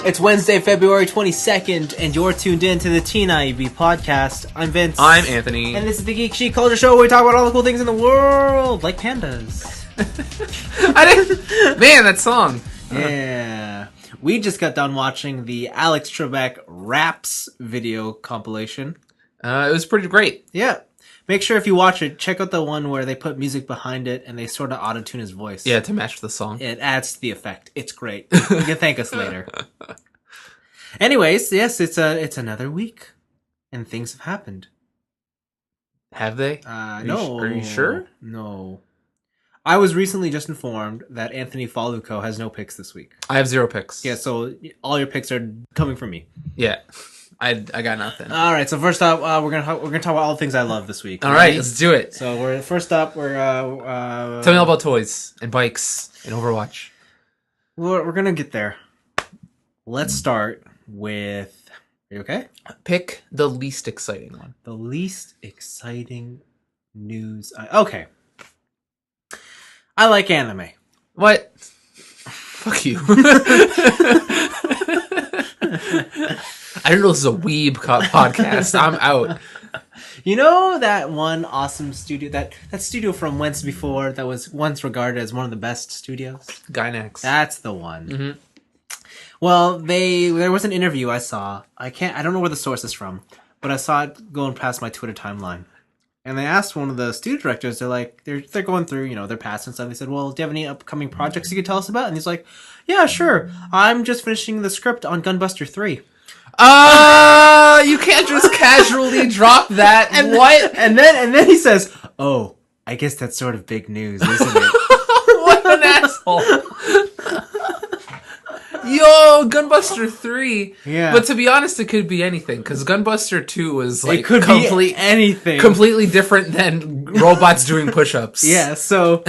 It's Wednesday, February 22nd, and you're tuned in to the tniab podcast. I'm Vince. I'm Anthony. And this is the Geek Chic Culture Show where we talk about all the cool things in the world, like pandas. Man, that song. Yeah. We just got done watching the Alex Trebek Raps video compilation. It was pretty great. Yeah. Make sure if you watch it, check out the one where they put music behind it and they sort of auto-tune his voice. Yeah, to match the song. It adds to the effect. It's great. You can thank us later. Anyways, yes, it's another week, and things have happened. Have they? No. Are you sure? No. I was recently just informed that Anthony Fallucco has no picks this week. I have 0 picks. Yeah, so all your picks are coming from me. Yeah. I got nothing. All right, so first up, we're gonna talk about all the things I love this week. All right, let's do it. So we're tell me all about toys and bikes and Overwatch. We're gonna get there. Let's start with. Are you okay? Pick the least exciting one. The least exciting news. Okay. I like anime. What? Fuck you. I didn't know this was a weeb podcast. I'm out. You know that one awesome studio, that studio from Whence Before that was once regarded as one of the best studios? Gynax. That's the one. Mm-hmm. Well, there was an interview I saw. I don't know where the source is from, but I saw it going past my Twitter timeline. And they asked one of the studio directors, they're going through, their past and stuff. They said, well, do you have any upcoming projects you could tell us about? And he's like, yeah, sure. I'm just finishing the script on Gunbuster 3. You can't just casually drop that. And what? And then he says, "Oh, I guess that's sort of big news, isn't it?" What an asshole! Yo, Gunbuster 3. Yeah. But to be honest, it could be anything because Gunbuster 2 was like it could be anything, completely different than robots doing push-ups. Yeah. So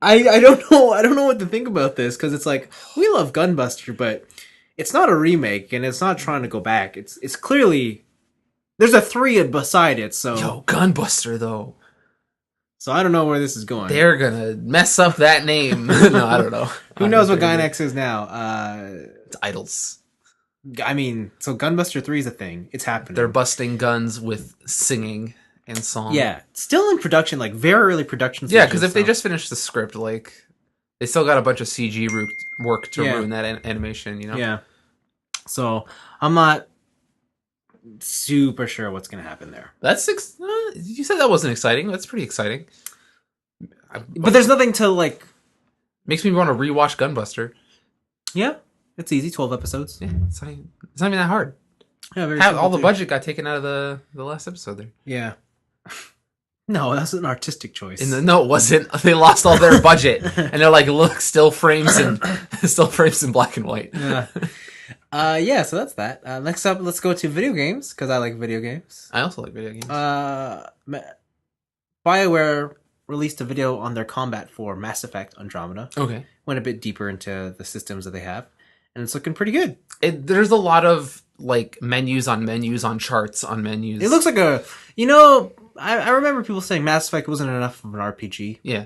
I don't know what to think about this because it's like we love Gunbuster, but it's not a remake, and it's not trying to go back. It's clearly there's a 3 beside it. So Yo, Gunbuster though. So I don't know where this is going. They're gonna mess up that name. No, I don't know. Who knows what Gynax is now? It's idols. I mean, so Gunbuster 3 is a thing. It's happening. They're busting guns with singing and song. Yeah, still in production, like very early production. Yeah, because if they just finished the script, like they still got a bunch of CG work to ruin that animation. Yeah. So I'm not super sure what's gonna happen there. You said that wasn't exciting. That's pretty exciting. But there's nothing to like. Makes me want to rewatch Gunbuster. Yeah, it's easy. 12 episodes. Yeah, it's not even that hard. Yeah, all the budget got taken out of the last episode there. Yeah. No, that's an artistic choice. No, it wasn't. They lost all their budget, and they're like, look, still frames in black and white. Yeah. So that's that. Next up, let's go to video games, because I like video games. I also like video games. BioWare released a video on their combat for Mass Effect Andromeda. Okay. Went a bit deeper into the systems that they have, and it's looking pretty good. There's a lot of, like, menus on charts on menus. It looks like I remember people saying Mass Effect wasn't enough of an RPG. Yeah.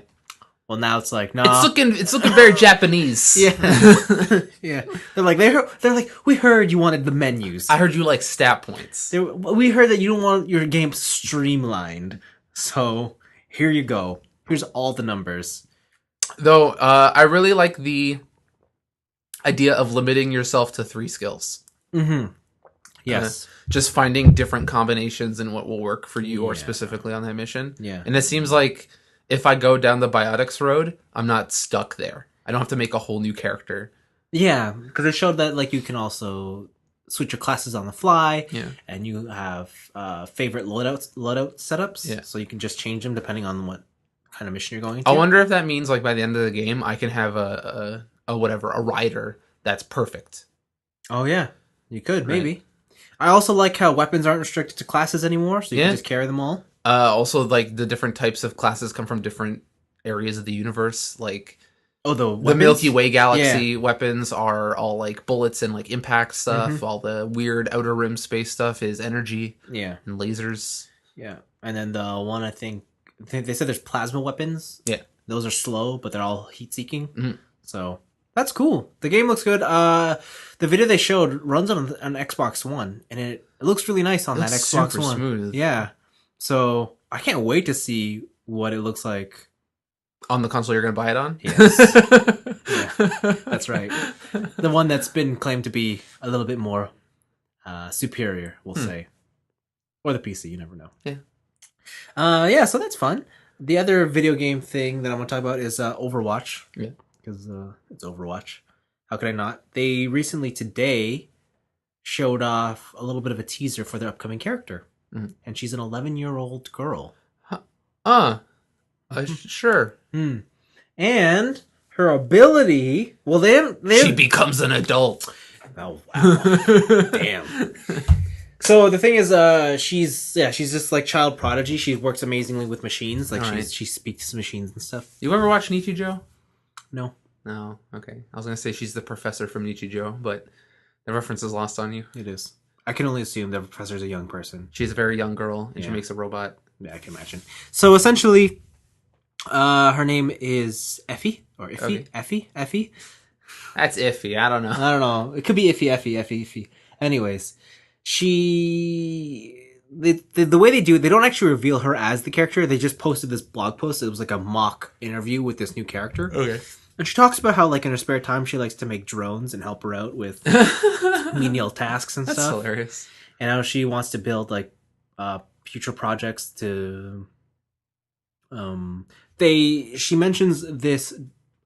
Well, now it's like, nah. It's looking very Japanese. Yeah. Yeah. They're like, we heard you wanted the menus. I heard you like stat points. We heard that you don't want your game streamlined. So, here you go. Here's all the numbers. Though, I really like the idea of limiting yourself to 3 skills. Mm-hmm. Yes. Just finding different combinations and what will work for you or specifically on that mission. Yeah. And it seems like if I go down the biotics road, I'm not stuck there. I don't have to make a whole new character. Yeah, because it showed that like you can also switch your classes on the fly. Yeah. And you have favorite loadout setups. Yeah. So you can just change them depending on what kind of mission you're going to. I wonder if that means like by the end of the game, I can have a rider that's perfect. Oh yeah, you could maybe. I also like how weapons aren't restricted to classes anymore, so you can just carry them all. Also, like the different types of classes come from different areas of the universe. Like, the Milky Way galaxy weapons are all like bullets and like impact stuff. Mm-hmm. All the weird outer rim space stuff is energy. Yeah, and lasers. Yeah, and then the one I think they said there's plasma weapons. Yeah, those are slow, but they're all heat seeking. Mm-hmm. So that's cool. The game looks good. The video they showed runs on Xbox One, and it looks really nice on that Xbox super One. Smooth. Yeah. So I can't wait to see what it looks like on the console you're going to buy it on. Yes. Yeah, that's right. The one that's been claimed to be a little bit more superior, we'll say, or the PC. You never know. Yeah. So that's fun. The other video game thing that I'm going to talk about is Overwatch. Yeah. Because it's Overwatch. How could I not? They recently today showed off a little bit of a teaser for their upcoming character. Mm-hmm. And she's an 11-year-old girl. Sure. And her ability... Well, she becomes an adult. Oh, wow. Damn. So the thing is, she's just like child prodigy. She works amazingly with machines. Like she speaks to machines and stuff. You ever watch Nichijou? No. No. Okay. I was gonna say she's the professor from Nichijou, but the reference is lost on you. It is. I can only assume the professor's a young person. She's a very young girl, and she makes a robot. Yeah, I can imagine. So essentially, her name is Effie or Iffy. Okay. Effie. That's iffy. I don't know. It could be Effie. Anyways, the way they do it, they don't actually reveal her as the character. They just posted this blog post. It was like a mock interview with this new character. Okay. And she talks about how, like, in her spare time, she likes to make drones and help her out with menial tasks and stuff. That's hilarious. And how she wants to build, like, future projects to... She mentions this,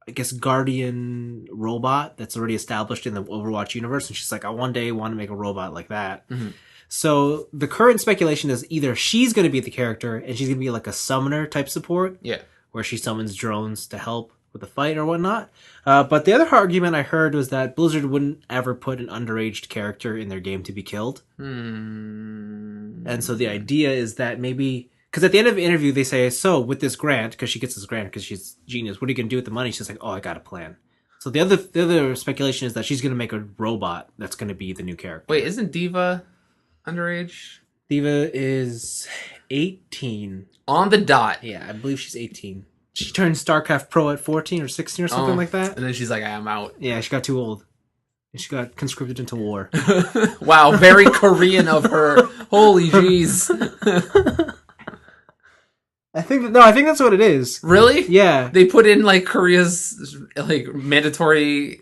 I guess, guardian robot that's already established in the Overwatch universe. And she's like, I one day want to make a robot like that. Mm-hmm. So the current speculation is either she's going to be the character and she's going to be like a summoner type support. Yeah. Where she summons drones to help with the fight or whatnot. But the other argument I heard was that Blizzard wouldn't ever put an underaged character in their game to be killed. And so the idea is that maybe... Because at the end of the interview, they say, so with this grant, because she gets this grant because she's genius, what are you going to do with the money? She's like, oh, I got a plan. So the other speculation is that she's going to make a robot that's going to be the new character. Wait, isn't Diva underage? Diva is 18. On the dot. Yeah, I believe she's 18. She turned StarCraft Pro at 14 or 16 or something like that. And then she's like, I'm out. Yeah, she got too old. And she got conscripted into war. Wow, very Korean of her. Holy jeez. I think that's what it is. Really? Yeah. They put in like Korea's like mandatory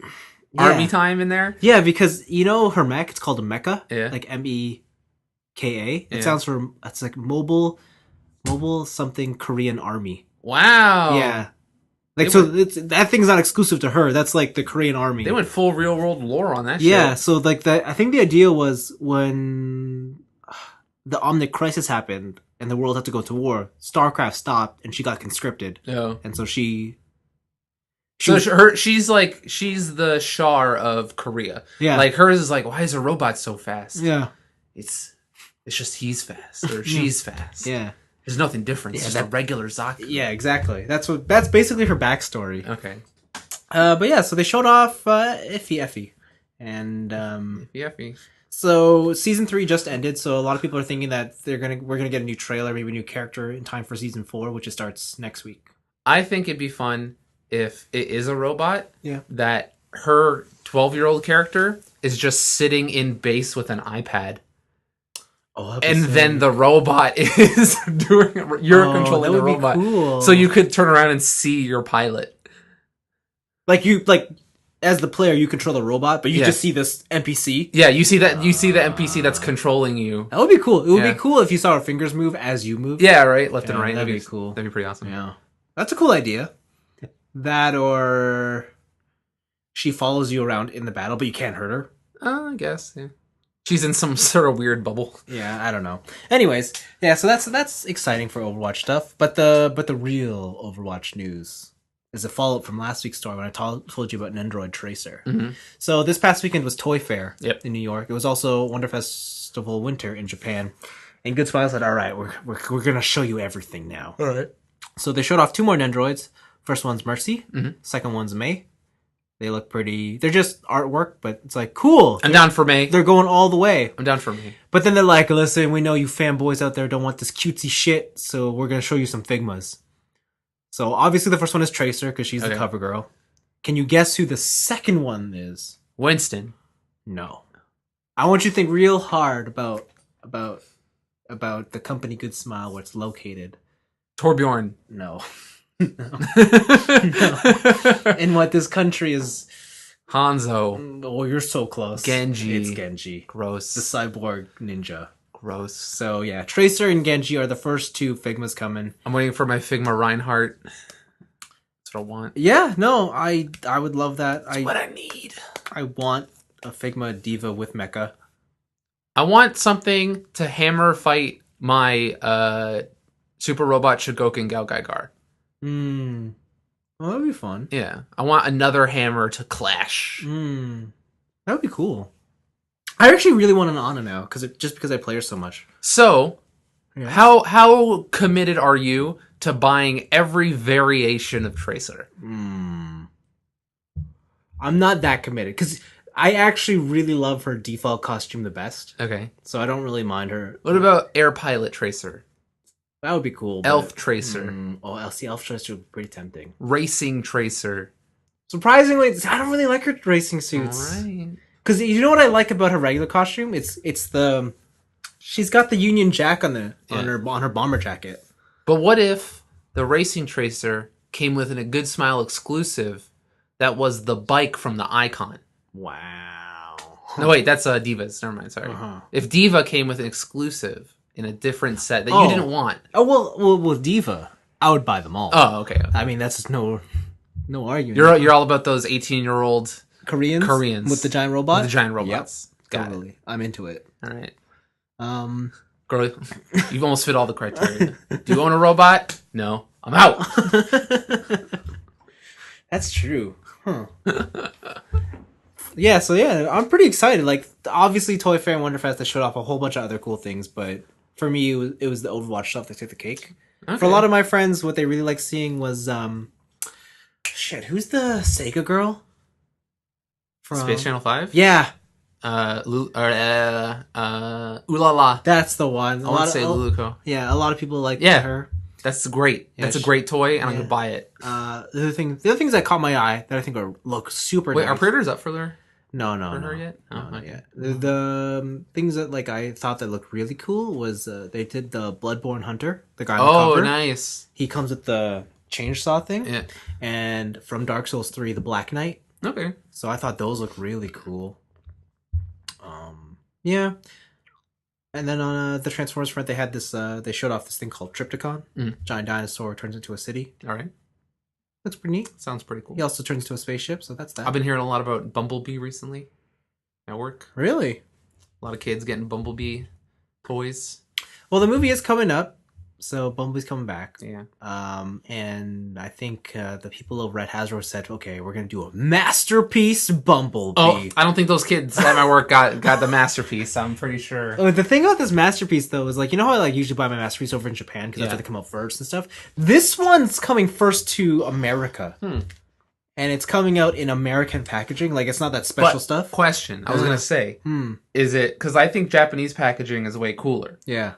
army time in there? Yeah, because you know her mech, it's called a mecha. Yeah. Like MEKA. It sounds for it's like mobile something Korean army. Wow. Yeah. Like that thing's not exclusive to her. That's like the Korean army. They went full real world lore on that shit. Yeah, so like I think the idea was when the Omnic Crisis happened and the world had to go to war, StarCraft stopped and she got conscripted. Oh. And so she's the Shar of Korea. Yeah. Like hers is like, why is a robot so fast? Yeah. It's just he's fast or she's fast. Yeah. There's nothing different. It's just a regular Zaku. Yeah, exactly. That's basically her backstory. Okay. But yeah, so they showed off Effie. And Effie. So season 3 just ended, so a lot of people are thinking that we're gonna get a new trailer, maybe a new character in time for season 4, which starts next week. I think it'd be fun if it is a robot. Yeah. That her 12-year-old character is just sitting in base with an iPad. Oh, and then the robot is doing you're controlling the robot. Cool. So you could turn around and see your pilot. Like as the player you control the robot, but you just see this NPC. Yeah, you see the NPC that's controlling you. That would be cool. It would be cool if you saw her fingers move as you move. Yeah, right, left and right. That'd be cool. That'd be pretty awesome. Yeah. That's a cool idea. That or she follows you around in the battle, but you can't hurt her. I guess, yeah. She's in some sort of weird bubble. Yeah, I don't know. Anyways, yeah, so that's exciting for Overwatch stuff. But the real Overwatch news is a follow-up from last week's story when I told you about an Android Tracer. Mm-hmm. So this past weekend was Toy Fair in New York. It was also Wonder Festival Winter in Japan. And Good Smile said, all right, we're going to show you everything now. All right. So they showed off 2 more Nendroids. First one's Mercy. Mm-hmm. Second one's May. They look pretty... They're just artwork, but it's like, cool. I'm down for May. They're going all the way. I'm down for May. But then they're like, listen, we know you fanboys out there don't want this cutesy shit, so we're going to show you some Figmas. So obviously the first one is Tracer, because she's the cover girl. Can you guess who the second one is? Winston. No. I want you to think real hard about the company Good Smile, where it's located. Torbjorn. No. No. And what this country is. Hanzo. Oh, you're so close. Genji. It's Genji. Gross. The cyborg ninja. Gross. So yeah, Tracer and Genji are the first two Figmas coming. I'm waiting for my Figma Reinhardt. That's what I want. Yeah, no, I would love that. That's what I need. I want a Figma Diva with mecha. I want something to hammer fight my Super Robot Shigoken Gaogaigar. Well, that would be fun. Yeah. I want another hammer to clash. That would be cool. I actually really want an Ana now, just because I play her so much. So, yeah. How committed are you to buying every variation of Tracer? I'm not that committed, because I actually really love her default costume the best. Okay. So I don't really mind her. What about Air Pilot Tracer? That would be cool. Elf Tracer. Elf Tracer would be pretty tempting. Racing Tracer. Surprisingly, I don't really like her racing suits. Alright. Because you know what I like about her regular costume? It's the she's got the Union Jack on her bomber jacket. But what if the Racing Tracer came with a Good Smile exclusive that was the bike from the Icon? Wow. No, wait, that's Diva's. Never mind, sorry. If Diva came with an exclusive in a different set that you didn't want. Oh, well, with Diva, I would buy them all. Oh, okay. I mean, that's just no argument. You're all about those 18-year-old Koreans with the giant robot? With the giant robots. Yep. Totally. It. I'm into it. All right. Girl, you've almost fit all the criteria. Do you own a robot? No. I'm out. That's true. Huh. Yeah, so yeah, I'm pretty excited. Like, obviously, Toy Fair and Wonderfest, they showed off a whole bunch of other cool things, but for me, it was the Overwatch stuff that took the cake. Okay. For a lot of my friends, what they really liked seeing was, who's the Sega girl? From Space Channel 5? Yeah. Ulala. That's the one. I want to say Fallucco. Yeah, a lot of people like her. That's great. Yeah, that's a great toy, and I'm gonna buy it. The other things that caught my eye that I think look super. Wait, nice. Are pre-orders up for her? No, yet? No, not yet. The things that I thought that looked really cool was they did the Bloodborne Hunter, the guy on the cover. Oh, nice. He comes with the chainsaw thing. Yeah. And from Dark Souls 3, the Black Knight. Okay. So I thought those looked really cool. Yeah. And then on the Transformers front, they had this. They showed off this thing called Triptychon. Giant dinosaur turns into a city. All right. Looks pretty neat. Sounds pretty cool. He also turns into a spaceship, so that's that. I've been hearing a lot about Bumblebee recently at work. Really? A lot of kids getting Bumblebee toys. Well, the movie is coming up, so Bumblebee's coming back. Yeah. And I think the people over at Hasbro said, okay, we're going to do a masterpiece Bumblebee. Oh, I don't think those kids at my work got the masterpiece. I'm pretty sure. Oh, the thing about this masterpiece, though, is you know how I usually buy my masterpiece over in Japan because that's where they come out first and stuff? This one's coming first to America. And it's coming out in American packaging. It's not that special stuff. Question. I was going to say, is it... Because I think Japanese packaging is way cooler. Yeah.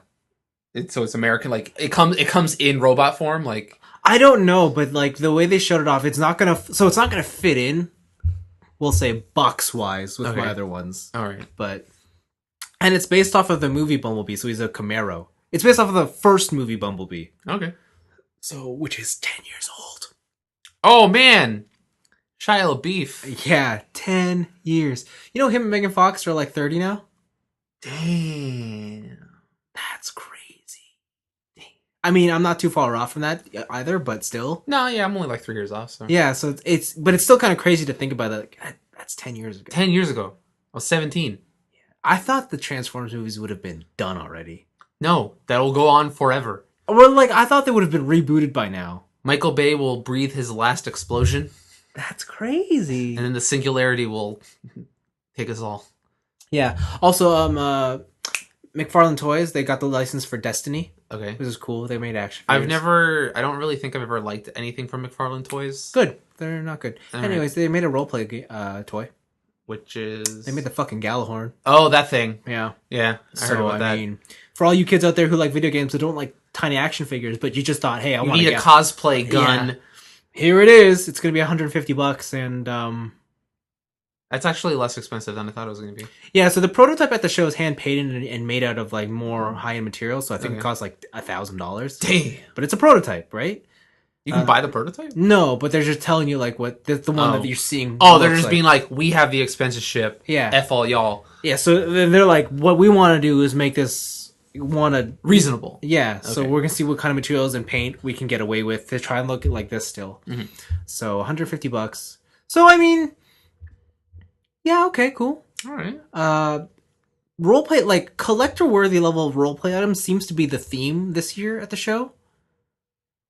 So it's American, it comes in robot form, I don't know, but the way they showed it off, it's not gonna fit in, we'll say box wise with my other ones. All right, and it's based off of the movie Bumblebee, so he's a Camaro. It's based off of the first movie Bumblebee. Okay, so which is 10 years old. Oh man, Shia LaBeouf. Yeah, 10 years. You know him and Megan Fox are 30 now. Damn, that's crazy. I mean, I'm not too far off from that either, but still. No, yeah, I'm only 3 years off. So yeah, so it's still kind of crazy to think about that. That's 10 years ago. 10 years ago, I was 17. Yeah. I thought the Transformers movies would have been done already. No, that'll go on forever. Well, I thought they would have been rebooted by now. Michael Bay will breathe his last explosion. That's crazy. And then the singularity will take us all. Yeah. Also, McFarlane Toys, they got the license for Destiny. Okay. Which is cool. They made action figures. I don't really think I've ever liked anything from McFarlane Toys. Good. They're not good. Anyways, they made a roleplay toy. Which is... They made the fucking Gallahorn. Oh, that thing. Yeah. Yeah, I heard about that. I mean, for all you kids out there who like video games who don't like tiny action figures, but you just thought, hey, I want to need a cosplay gun. Yeah. Here it is. It's going to be $150, and That's actually less expensive than I thought it was going to be. Yeah, so the prototype at the show is hand painted and made out of like more high end materials. So I think it costs like $1,000. Damn. But it's a prototype, right? You can buy the prototype? No, but they're just telling you like what the one that you're seeing. Oh, they're just being like, we have the expensive ship. Yeah. F all y'all. Yeah, so they're like, what we want to do is make this reasonable. Yeah, so we're gonna see what kind of materials and paint we can get away with to try and look like this still. Mm-hmm. So $150. So I mean, yeah, okay, cool. All right. Roleplay, like collector worthy level of roleplay items seems to be the theme this year at the show.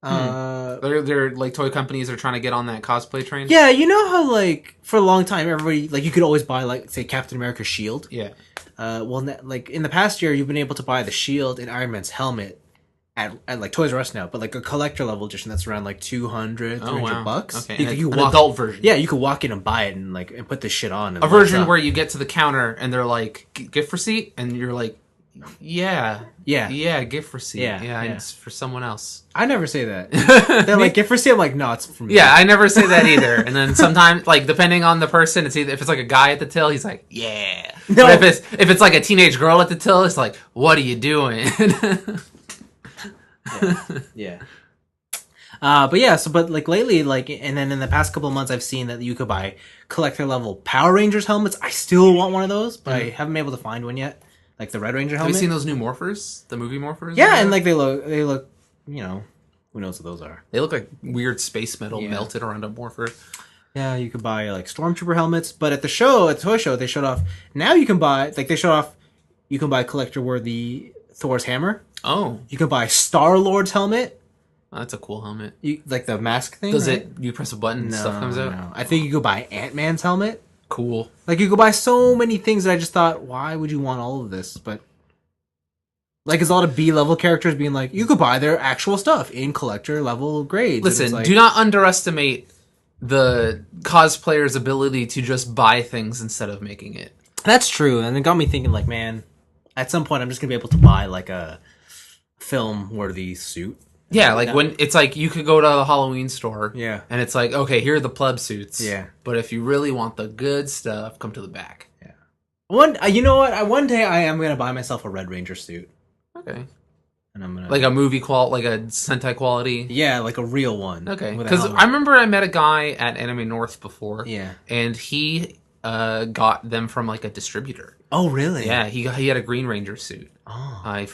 They're like toy companies are trying to get on that cosplay train. Yeah, you know how like for a long time everybody like you could always buy like say Captain America's shield. Yeah. Like in the past year you've been able to buy the shield and Iron Man's helmet at like Toys R Us now, but like a collector level edition that's around like $200, $300. Okay, You an adult version. Yeah, you could walk in and buy it and like and put this shit on. And a version where you get to the counter and they're like gift receipt, and you're like, yeah, gift receipt, yeah. It's for someone else. I never say that. They're like gift receipt. I'm like, no, it's for me. Yeah, I never say that either. And then sometimes, like depending on the person, it's either if it's like a guy at the till, he's like, yeah. No. But if it's like a teenage girl at the till, it's like, what are you doing? Yeah. But yeah, but like lately, like, and then in the past couple of months, I've seen that you could buy collector level Power Rangers helmets. I still want one of those, but I haven't been able to find one yet. Like the Red Ranger helmet. Have you seen those new Morphers? The movie Morphers? Yeah, and like they look, you know, who knows what those are? They look like weird space metal melted around a Morpher. Yeah, you could buy like Stormtrooper helmets, but at the toy show, they showed off. Now you can buy you can buy collector worthy Thor's hammer. Oh, you can buy Star Lord's helmet. Oh, that's a cool helmet. Like the mask thing. Does it? You press a button, and stuff comes out. No. I think you could buy Ant-Man's helmet. Cool. Like you could buy so many things that I just thought, why would you want all of this? But like, it's a lot of B-level characters being like, you could buy their actual stuff in collector level grades. Listen, like, do not underestimate the cosplayer's ability to just buy things instead of making it. That's true, and it got me thinking, like, man, at some point I'm just gonna be able to buy like a film-worthy suit. Yeah, like when it's like you could go to the Halloween store, and it's like, okay, here are the pleb suits, yeah. But if you really want the good stuff, come to the back. Yeah. You know what? One day I am gonna buy myself a Red Ranger suit. Okay. And I'm gonna like a movie like a Sentai quality. Yeah, like a real one. Okay. Because I remember I met a guy at Anime North before. Yeah. And he got them from like a distributor. Oh, really? Yeah. He had a Green Ranger suit. Oh. I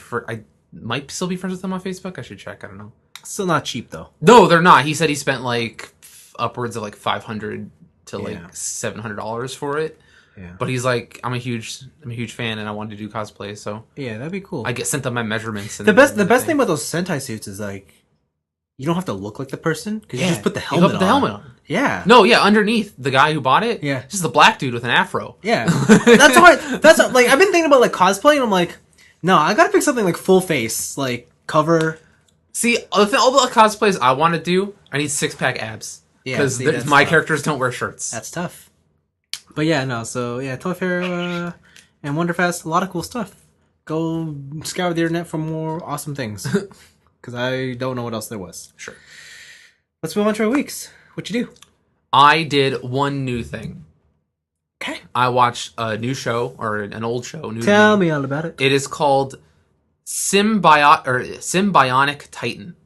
might still be friends with him on Facebook. I should check. I don't know. Still not cheap though. No, they're not. He said he spent like upwards of like $500 to like $700 for it. Yeah. But he's like, I'm a huge fan, and I wanted to do cosplay, so yeah, that'd be cool. I sent them my measurements. And the best thing about those Sentai suits is like, you don't have to look like the person because you just put the helmet on. Yeah. No, yeah. Underneath, the guy who bought it, just the black dude with an afro. Yeah. That's why. Like I've been thinking about like cosplay, and I'm like, no, I gotta pick something like full face, like cover. See, all the cosplays I want to do, I need 6-pack abs. Yeah, because my characters don't wear shirts. That's tough. But yeah, no. So yeah, Toy Fair and Wonderfest, a lot of cool stuff. Go scour the internet for more awesome things, because I don't know what else there was. Sure. Let's move on to our weeks. What you do? I did one new thing. Okay. I watched a new show, or an old show. Tell me all about it. It is called Symbionic Titan.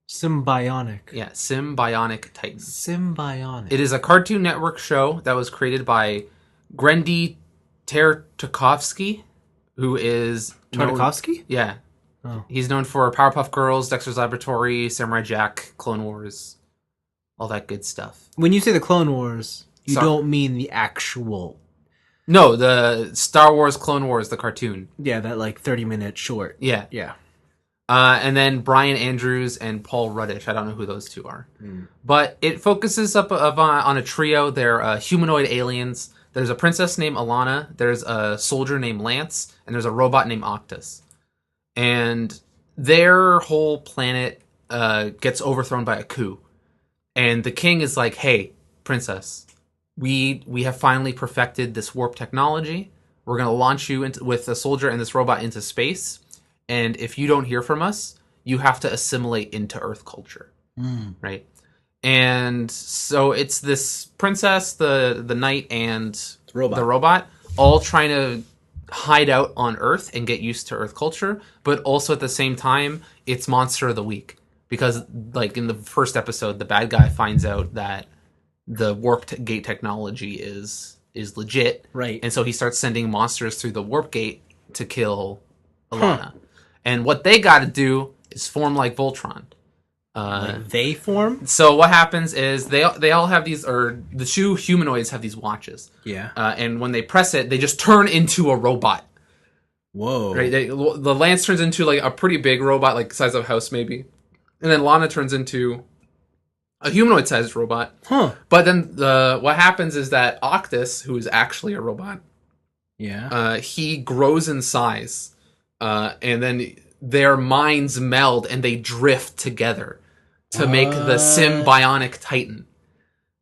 Symbionic. Yeah, Symbionic Titan. Symbionic. It is a Cartoon Network show that was created by Grendy Tartakovsky, who is... Tartakovsky? Yeah. Oh. He's known for Powerpuff Girls, Dexter's Laboratory, Samurai Jack, Clone Wars, all that good stuff. When you say the Clone Wars, you don't mean the actual... No, the Star Wars Clone Wars, the cartoon. Yeah, that like 30-minute short. Yeah. Yeah. And then Brian Andrews and Paul Ruddish. I don't know who those two are. But it focuses on a trio. They're humanoid aliens. There's a princess named Alana. There's a soldier named Lance. And there's a robot named Octus. And their whole planet gets overthrown by a coup. And the king is like, hey, princess, we have finally perfected this warp technology. We're going to launch you with a soldier and this robot into space. And if you don't hear from us, you have to assimilate into Earth culture, right? And so it's this princess, the knight, and the robot, all trying to hide out on Earth and get used to Earth culture, but also at the same time, it's Monster of the Week. Because, like, in the first episode, the bad guy finds out that the warp gate technology is legit. Right. And so he starts sending monsters through the warp gate to kill Alana. And what they got to do is form like Voltron. Like they form? So what happens is they all have these, or the two humanoids have these watches. Yeah. And when they press it, they just turn into a robot. Whoa. Right. The Lance turns into like a pretty big robot, like the size of a house maybe. And then Lana turns into a humanoid-sized robot. Huh. But then what happens is that Octus, who is actually a robot, he grows in size. And then their minds meld and they drift together to make the Symbionic Titan.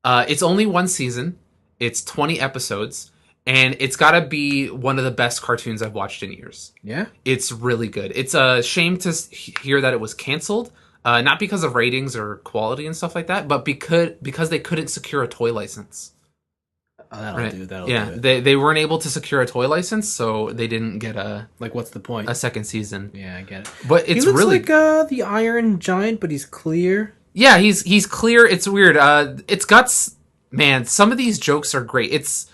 It's only one season. It's 20 episodes. And it's got to be one of the best cartoons I've watched in years. Yeah? It's really good. It's a shame to hear that it was canceled. Not because of ratings or quality and stuff like that, but because they couldn't secure a toy license. Oh, that'll do it. They weren't able to secure a toy license, so they didn't get what's the point? A second season. Yeah, I get it. But it's he looks really like the Iron Giant, but he's clear. Yeah, he's clear. It's weird. It's guts. Man, some of these jokes are great. It's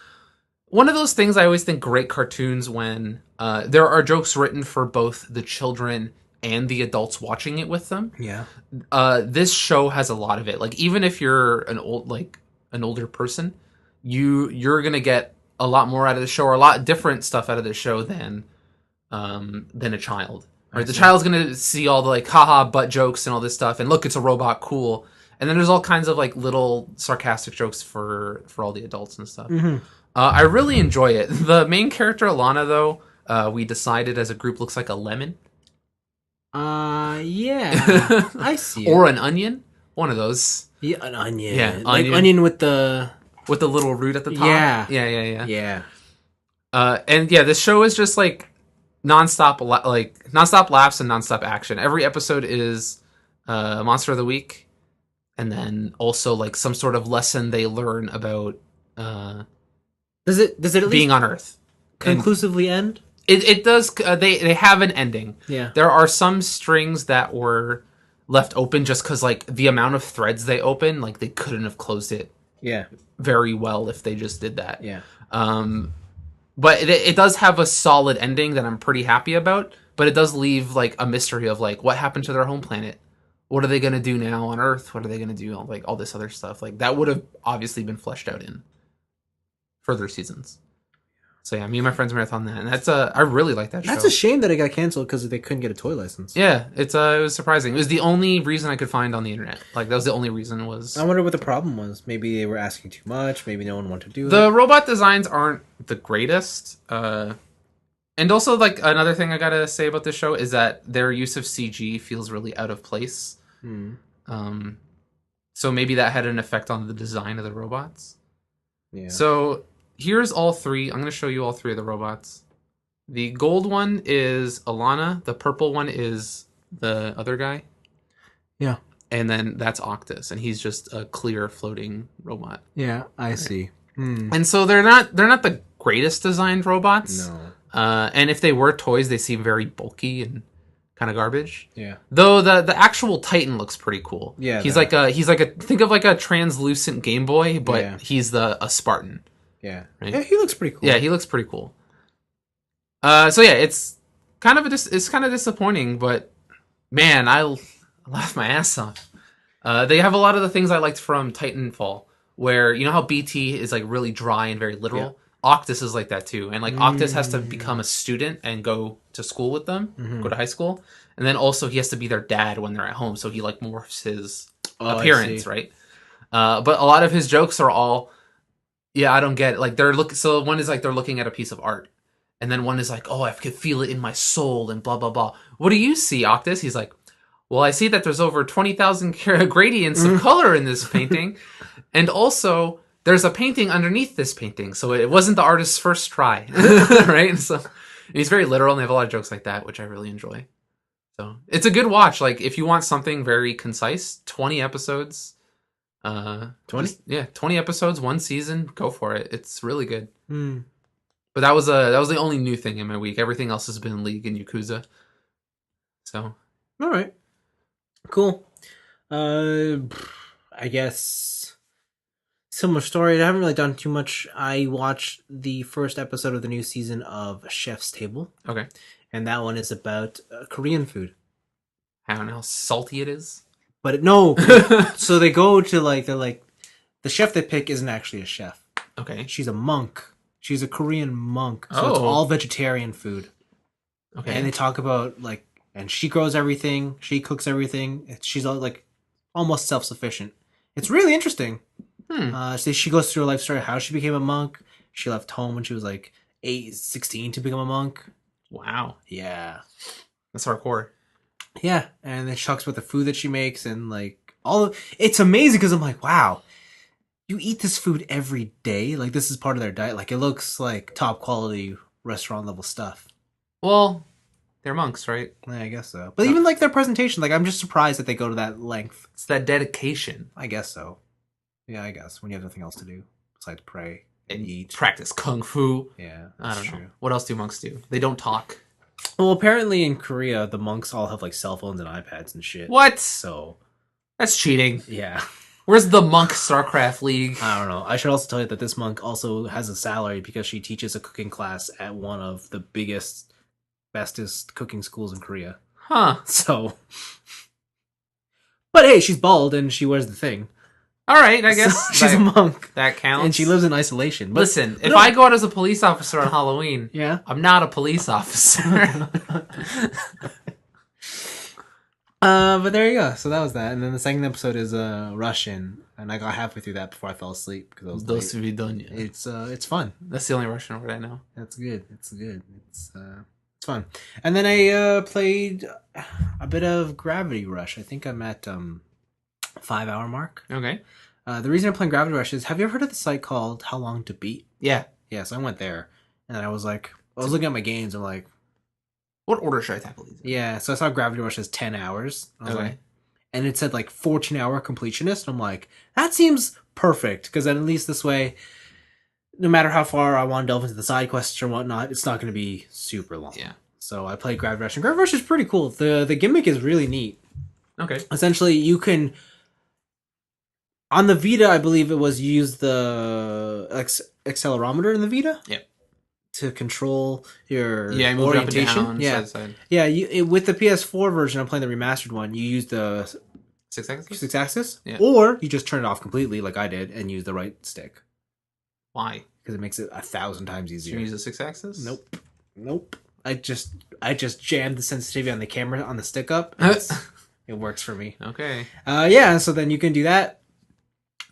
one of those things I always think great cartoons when there are jokes written for both the children and the adults watching it with them. Yeah. This show has a lot of it. Like, even if you're an older person, you're gonna get a lot more out of the show, or a lot different stuff out of the show than a child. Right? The child's gonna see all the like haha butt jokes and all this stuff, and look, it's a robot, cool. And then there's all kinds of like little sarcastic jokes for all the adults and stuff. Mm-hmm. I really enjoy it. The main character, Alana, though, we decided as a group looks like a lemon. Yeah. I see it. Or an onion. One of those. Yeah, an onion. Yeah, like onion with the little root at the top. Yeah. Yeah. And yeah, this show is just like nonstop laughs and nonstop action. Every episode is Monster of the Week, and then also like some sort of lesson they learn about does it at least being on Earth conclusively end? It does. They have an ending. Yeah. There are some strings that were left open just because like the amount of threads they open, like they couldn't have closed it. Yeah. Very well if they just did that. Yeah. But it does have a solid ending that I'm pretty happy about. But it does leave like a mystery of like what happened to their home planet. What are they gonna do now on Earth? What are they gonna do? Like all this other stuff. Like that would have obviously been fleshed out in further seasons. So yeah, me and my friends marathon that, and that's I really like that show. That's a shame that it got canceled because they couldn't get a toy license. Yeah, it was surprising. It was the only reason I could find on the internet. Like that was the only reason was. I wonder what the problem was. Maybe they were asking too much. Maybe no one wanted to do it. The robot designs aren't the greatest. And also, like another thing I gotta say about this show is that their use of CG feels really out of place. So maybe that had an effect on the design of the robots. Yeah. So. Here's all three. I'm going to show you all three of the robots. The gold one is Alana. The purple one is the other guy. Yeah. And then that's Octus, and he's just a clear floating robot. Yeah, I see. And so they're not the greatest designed robots. No. And if they were toys, they seem very bulky and kind of garbage. Yeah. Though the actual Titan looks pretty cool. Yeah. He's like a think of like a translucent Game Boy, but he's a Spartan. Yeah. Right? Yeah, he looks pretty cool. Yeah, he looks pretty cool. So yeah, it's kind of disappointing, but man, I laughed my ass off. They have a lot of the things I liked from Titanfall, where you know how BT is like really dry and very literal. Yeah. Octus is like that too, and like Octus has to become a student and go to school with them, go to high school, and then also he has to be their dad when they're at home, so he like morphs his appearance, right? But a lot of his jokes are all. Yeah, I don't get it. Like so one is like they're looking at a piece of art, and then one is like, oh, I could feel it in my soul, and blah blah blah. What do you see, Octus? He's like, well, I see that there's over 20,000 gradients of color in this painting, and also there's a painting underneath this painting, so it wasn't the artist's first try, right? And so and he's very literal, and they have a lot of jokes like that, which I really enjoy. So it's a good watch. Like if you want something very concise, 20 episodes. 20? Yeah, 20 episodes, one season. Go for it. It's really good. Hmm. But that was the only new thing in my week. Everything else has been League and Yakuza. So All right. Cool. Uh, I guess similar story. I haven't really done too much. I watched the first episode of the new season of Chef's Table, okay, and that one is about Korean food. I don't know how salty it is. But no, so they go to they're like, the chef they pick isn't actually a chef. Okay, She's a monk. She's a Korean monk. So it's all vegetarian food. Okay, And they talk about and she grows everything. She cooks everything. She's all almost self-sufficient. It's really interesting. So she goes through her life story, how she became a monk. She left home when she was 16 to become a monk. Wow. Yeah. That's hardcore. Yeah. And then she talks about the food that she makes and it's amazing because I'm like, wow, you eat this food every day? This is part of their diet. It looks like top quality restaurant level stuff. Well, they're monks, right? Yeah, I guess so. But even their presentation, I'm just surprised that they go to that length. It's that dedication. I guess so. Yeah, I guess. When you have nothing else to do besides pray and eat. Practice kung fu. Yeah, I that's don't know. true. What else do monks do? They don't talk. Well, apparently in Korea, the monks all have cell phones and iPads and shit. What? So That's cheating. yeah. Where's the monk StarCraft League? I don't know. I should also tell you that this monk also has a salary because she teaches a cooking class at one of the biggest, bestest cooking schools in Korea. Huh. So, but hey, she's bald and she wears the thing. All right, I guess So she's a monk. That counts. And she lives in isolation. But Listen, if I go out as a police officer on Halloween, yeah, I'm not a police officer. But there you go. So that was that. And then the second episode is Russian, and I got halfway through that before I fell asleep because I was late. It's fun. That's the only Russian word I know. That's good. It's good. It's fun. And then I played a bit of Gravity Rush. I think I'm at 5-hour mark. Okay. The reason I'm playing Gravity Rush is, have you ever heard of the site called How Long to Beat? Yeah. Yeah, so I went there, and I was looking at my games. I'm like, what order should I tackle these? Yeah, so I saw Gravity Rush as 10 hours. I was Okay. And it said 14-hour completionist. I'm like, that seems perfect, because then at least this way, no matter how far I want to delve into the side quests or whatnot, it's not going to be super long. Yeah. So I played Gravity Rush, and Gravity Rush is pretty cool. The gimmick is really neat. Okay. Essentially, you can, on the Vita, I believe it was, use the accelerometer in the Vita. Yep. To control your move orientation. Up and down, yeah, side to side. Yeah. With the PS4 version, I'm playing the remastered one. You use the 6-axis. Yeah. Or you just turn it off completely, like I did, and use the right stick. Why? Because it makes it 1,000 times easier. Should you use the 6-axis? Nope. I just jammed the sensitivity on the camera on the stick up. And it works for me. Okay. Yeah. So then you can do that,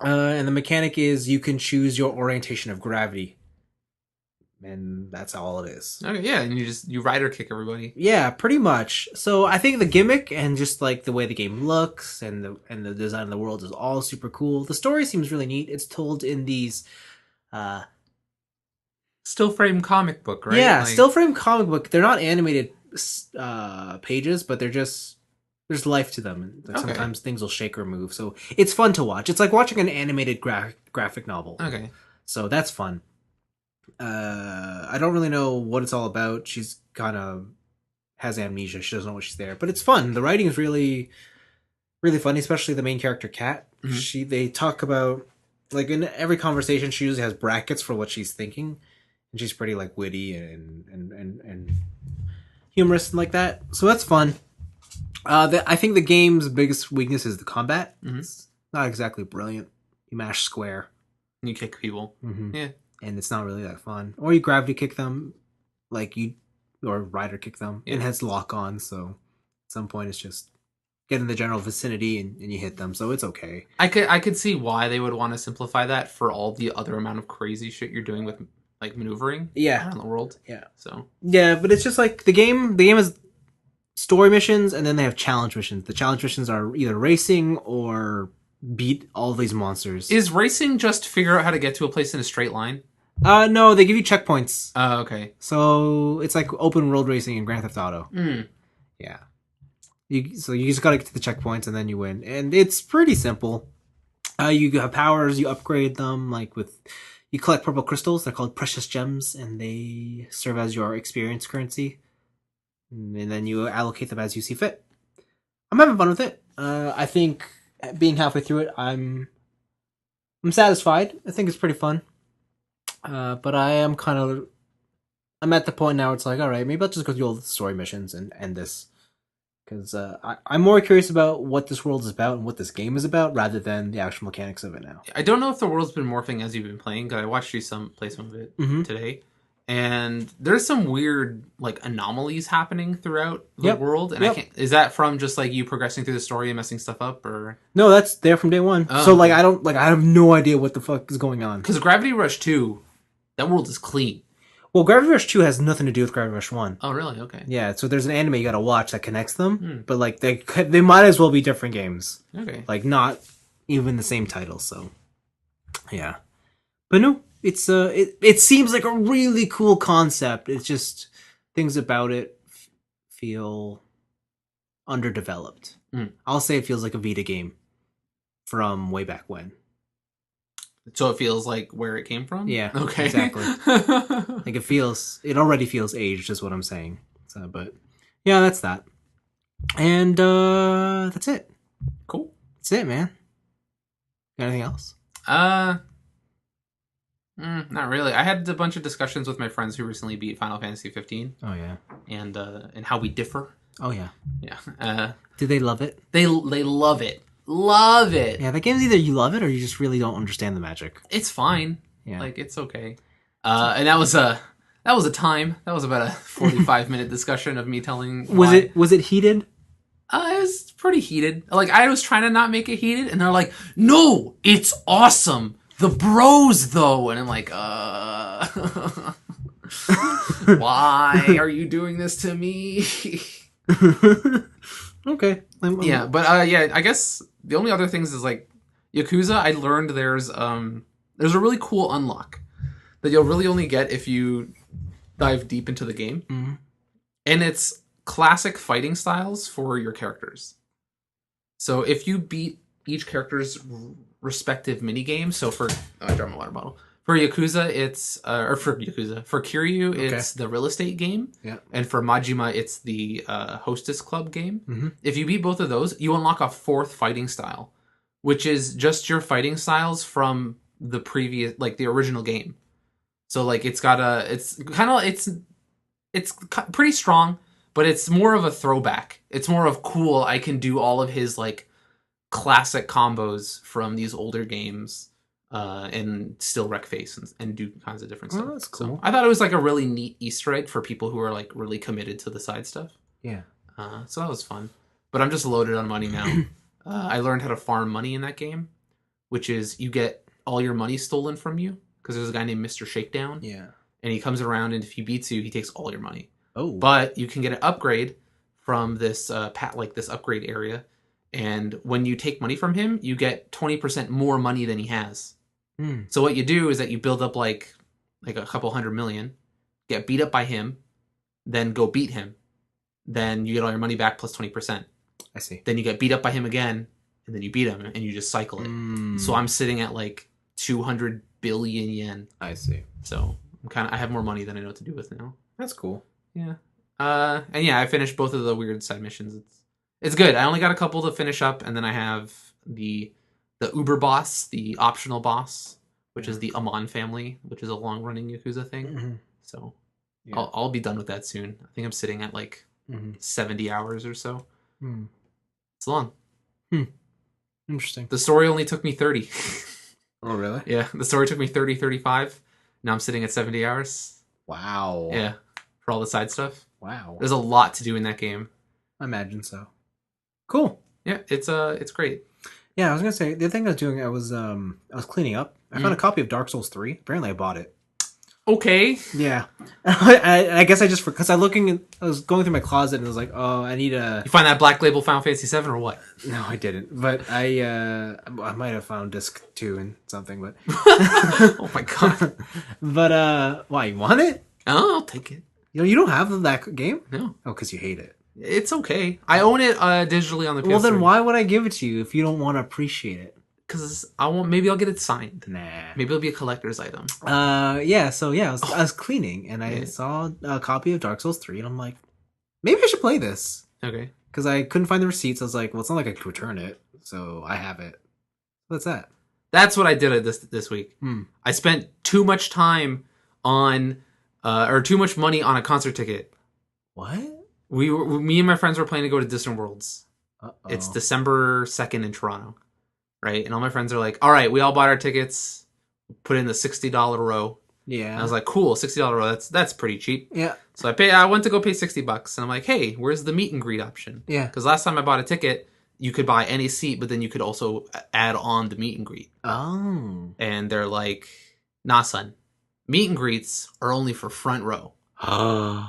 and the mechanic is you can choose your orientation of gravity. And that's all it is. Okay, yeah, and you rider kick everybody. Yeah, pretty much. So I think the gimmick and just the way the game looks and the design of the world is all super cool. The story seems really neat. It's told in these still frame comic book, right? Yeah, still frame comic book. They're not animated pages, but there's life to them. Sometimes things will shake or move. So it's fun to watch. It's like watching an animated graphic novel. Okay. So that's fun. I don't really know what it's all about. She's kind of has amnesia. She doesn't know what she's there, but it's fun. The writing is really, really funny, especially the main character, Kat. Mm-hmm. They talk about in every conversation, she usually has brackets for what she's thinking, and she's pretty witty and humorous and like that. So that's fun. I think the game's biggest weakness is the combat. Mm-hmm. It's not exactly brilliant. You mash square, and you kick people. Mm-hmm. Yeah. And it's not really that fun. Or you gravity kick them, or rider kick them. Yeah. It has lock on, so at some point it's just get in the general vicinity and you hit them, so it's okay. I could see why they would want to simplify that for all the other amount of crazy shit you're doing with maneuvering around the world. Yeah. So yeah, but it's just the game is story missions and then they have challenge missions. The challenge missions are either racing or beat all these monsters. Is racing just figure out how to get to a place in a straight line? No, they give you checkpoints. Oh, okay. So it's like open world racing in Grand Theft Auto. Yeah. So you just gotta get to the checkpoints and then you win. And it's pretty simple. You have powers, you upgrade them, like you collect purple crystals. They're called precious gems, and they serve as your experience currency. And then you allocate them as you see fit. I'm having fun with it. I think being halfway through it, I'm satisfied. I think it's pretty fun. But I'm at the point now where it's like, all right, maybe I'll just go through all the story missions and end this. Because I'm more curious about what this world is about and what this game is about rather than the actual mechanics of it now. I don't know if the world's been morphing as you've been playing, because I watched you play some of it today. And there's some weird like anomalies happening throughout the world. And is that from just like you progressing through the story and messing stuff up, or no? That's there from day one. Oh, so like I have no idea what the fuck is going on. Because Gravity Rush 2, that world is clean. Well, Gravity Rush 2 has nothing to do with Gravity Rush 1. Oh, really? Okay. Yeah, so there's an anime you gotta watch that connects them, but like they might as well be different games. Okay. Like not even the same title. So yeah, but no. It's it seems like a really cool concept. It's just things about it feel underdeveloped. I'll say it feels like a Vita game from way back when. So it feels like where it came from? Yeah. Okay. Exactly. Like it already feels aged is what I'm saying. So, but yeah, that's that. And that's it. Cool. That's it, man. Got anything else? Not really. I had a bunch of discussions with my friends who recently beat Final Fantasy 15. Oh yeah. And how we differ. Oh yeah. Yeah. Do they love it? They love it. Love it. Yeah, that game's either you love it or you just really don't understand the magic. It's fine. Yeah. Like it's okay. And that was a time. That was about a 45-minute discussion of me telling Was it heated? It was pretty heated. Like I was trying to not make it heated, and they're like, "No, it's awesome. The bros, though," and I'm like, why are you doing this to me? Okay. Yeah, but I guess the only other things is like Yakuza. I learned there's a really cool unlock that you'll really only get if you dive deep into the game, and it's classic fighting styles for your characters. So if you beat each character's respective minigame, so for I dropped my water bottle. For Yakuza, it's for Kiryu, it's the real estate game. Yeah. And for Majima, it's the hostess club game. Mm-hmm. If you beat both of those, you unlock a fourth fighting style, which is just your fighting styles from the previous, like the original game. So like it's pretty strong, but it's more of a throwback. It's more of cool. I can do all of his like classic combos from these older games. And still wreck face and do kinds of different stuff. Oh, that's cool. So I thought it was like a really neat Easter egg for people who are like really committed to the side stuff. Yeah. So that was fun. But I'm just loaded on money now. I learned how to farm money in that game, which is you get all your money stolen from you because there's a guy named Mr. Shakedown. Yeah. And he comes around, and if he beats you, he takes all your money. Oh. But you can get an upgrade from this this upgrade area. And when you take money from him, you get 20% more money than he has. So what you do is that you build up like a couple 100 million, get beat up by him, then go beat him. Then you get all your money back plus 20%. I see. Then you get beat up by him again, and then you beat him, and you just cycle it. So I'm sitting at like 200 billion yen. I see. So I have more money than I know what to do with now. That's cool. Yeah. And yeah, I finished both of the weird side missions. It's good. I only got a couple to finish up, and then I have the Uber boss, the optional boss, which is the Amon family, which is a long-running Yakuza thing. Mm-hmm. So yeah. I'll be done with that soon. I think I'm sitting at like 70 hours or so. It's long. Interesting. The story only took me 30. Oh, really? Yeah, the story took me 30, 35. Now I'm sitting at 70 hours. Wow. Yeah, for all the side stuff. Wow. There's a lot to do in that game. I imagine so. Cool. Yeah, it's great. Yeah, I was gonna say the other thing I was doing. I was cleaning up. I found a copy of Dark Souls 3. Apparently, I bought it. Okay. Yeah, I guess I just because I was going through my closet and I was like, oh, I need a. You find that Black Label Final Fantasy 7 or what? No, I didn't. But I might have found disc 2 and something. But oh my god. But why you want it? Oh, I'll take it. You don't have that game? No. Oh, because you hate it. It's okay. I own it digitally on the PS3. Well, then why would I give it to you if you don't want to appreciate it? Because maybe I'll get it signed. Nah. Maybe it'll be a collector's item. Yeah. So yeah, I was cleaning and I saw a copy of Dark Souls 3, and I'm like, maybe I should play this. Okay. Because I couldn't find the receipts. I was like, well, it's not like I could return it, so I have it. What's that? That's what I did this week. I spent too much time on, or too much money on a concert ticket. What? Me and my friends were planning to go to Distant Worlds. Uh-oh. It's December 2nd in Toronto, right? And all my friends are like, all right, we all bought our tickets, put in the $60 row. Yeah. And I was like, cool, $60 row, that's pretty cheap. Yeah. So I went to go pay $60, and I'm like, hey, where's the meet and greet option? Yeah. Because last time I bought a ticket, you could buy any seat, but then you could also add on the meet and greet. Oh. And they're like, nah, son. Meet and greets are only for front row.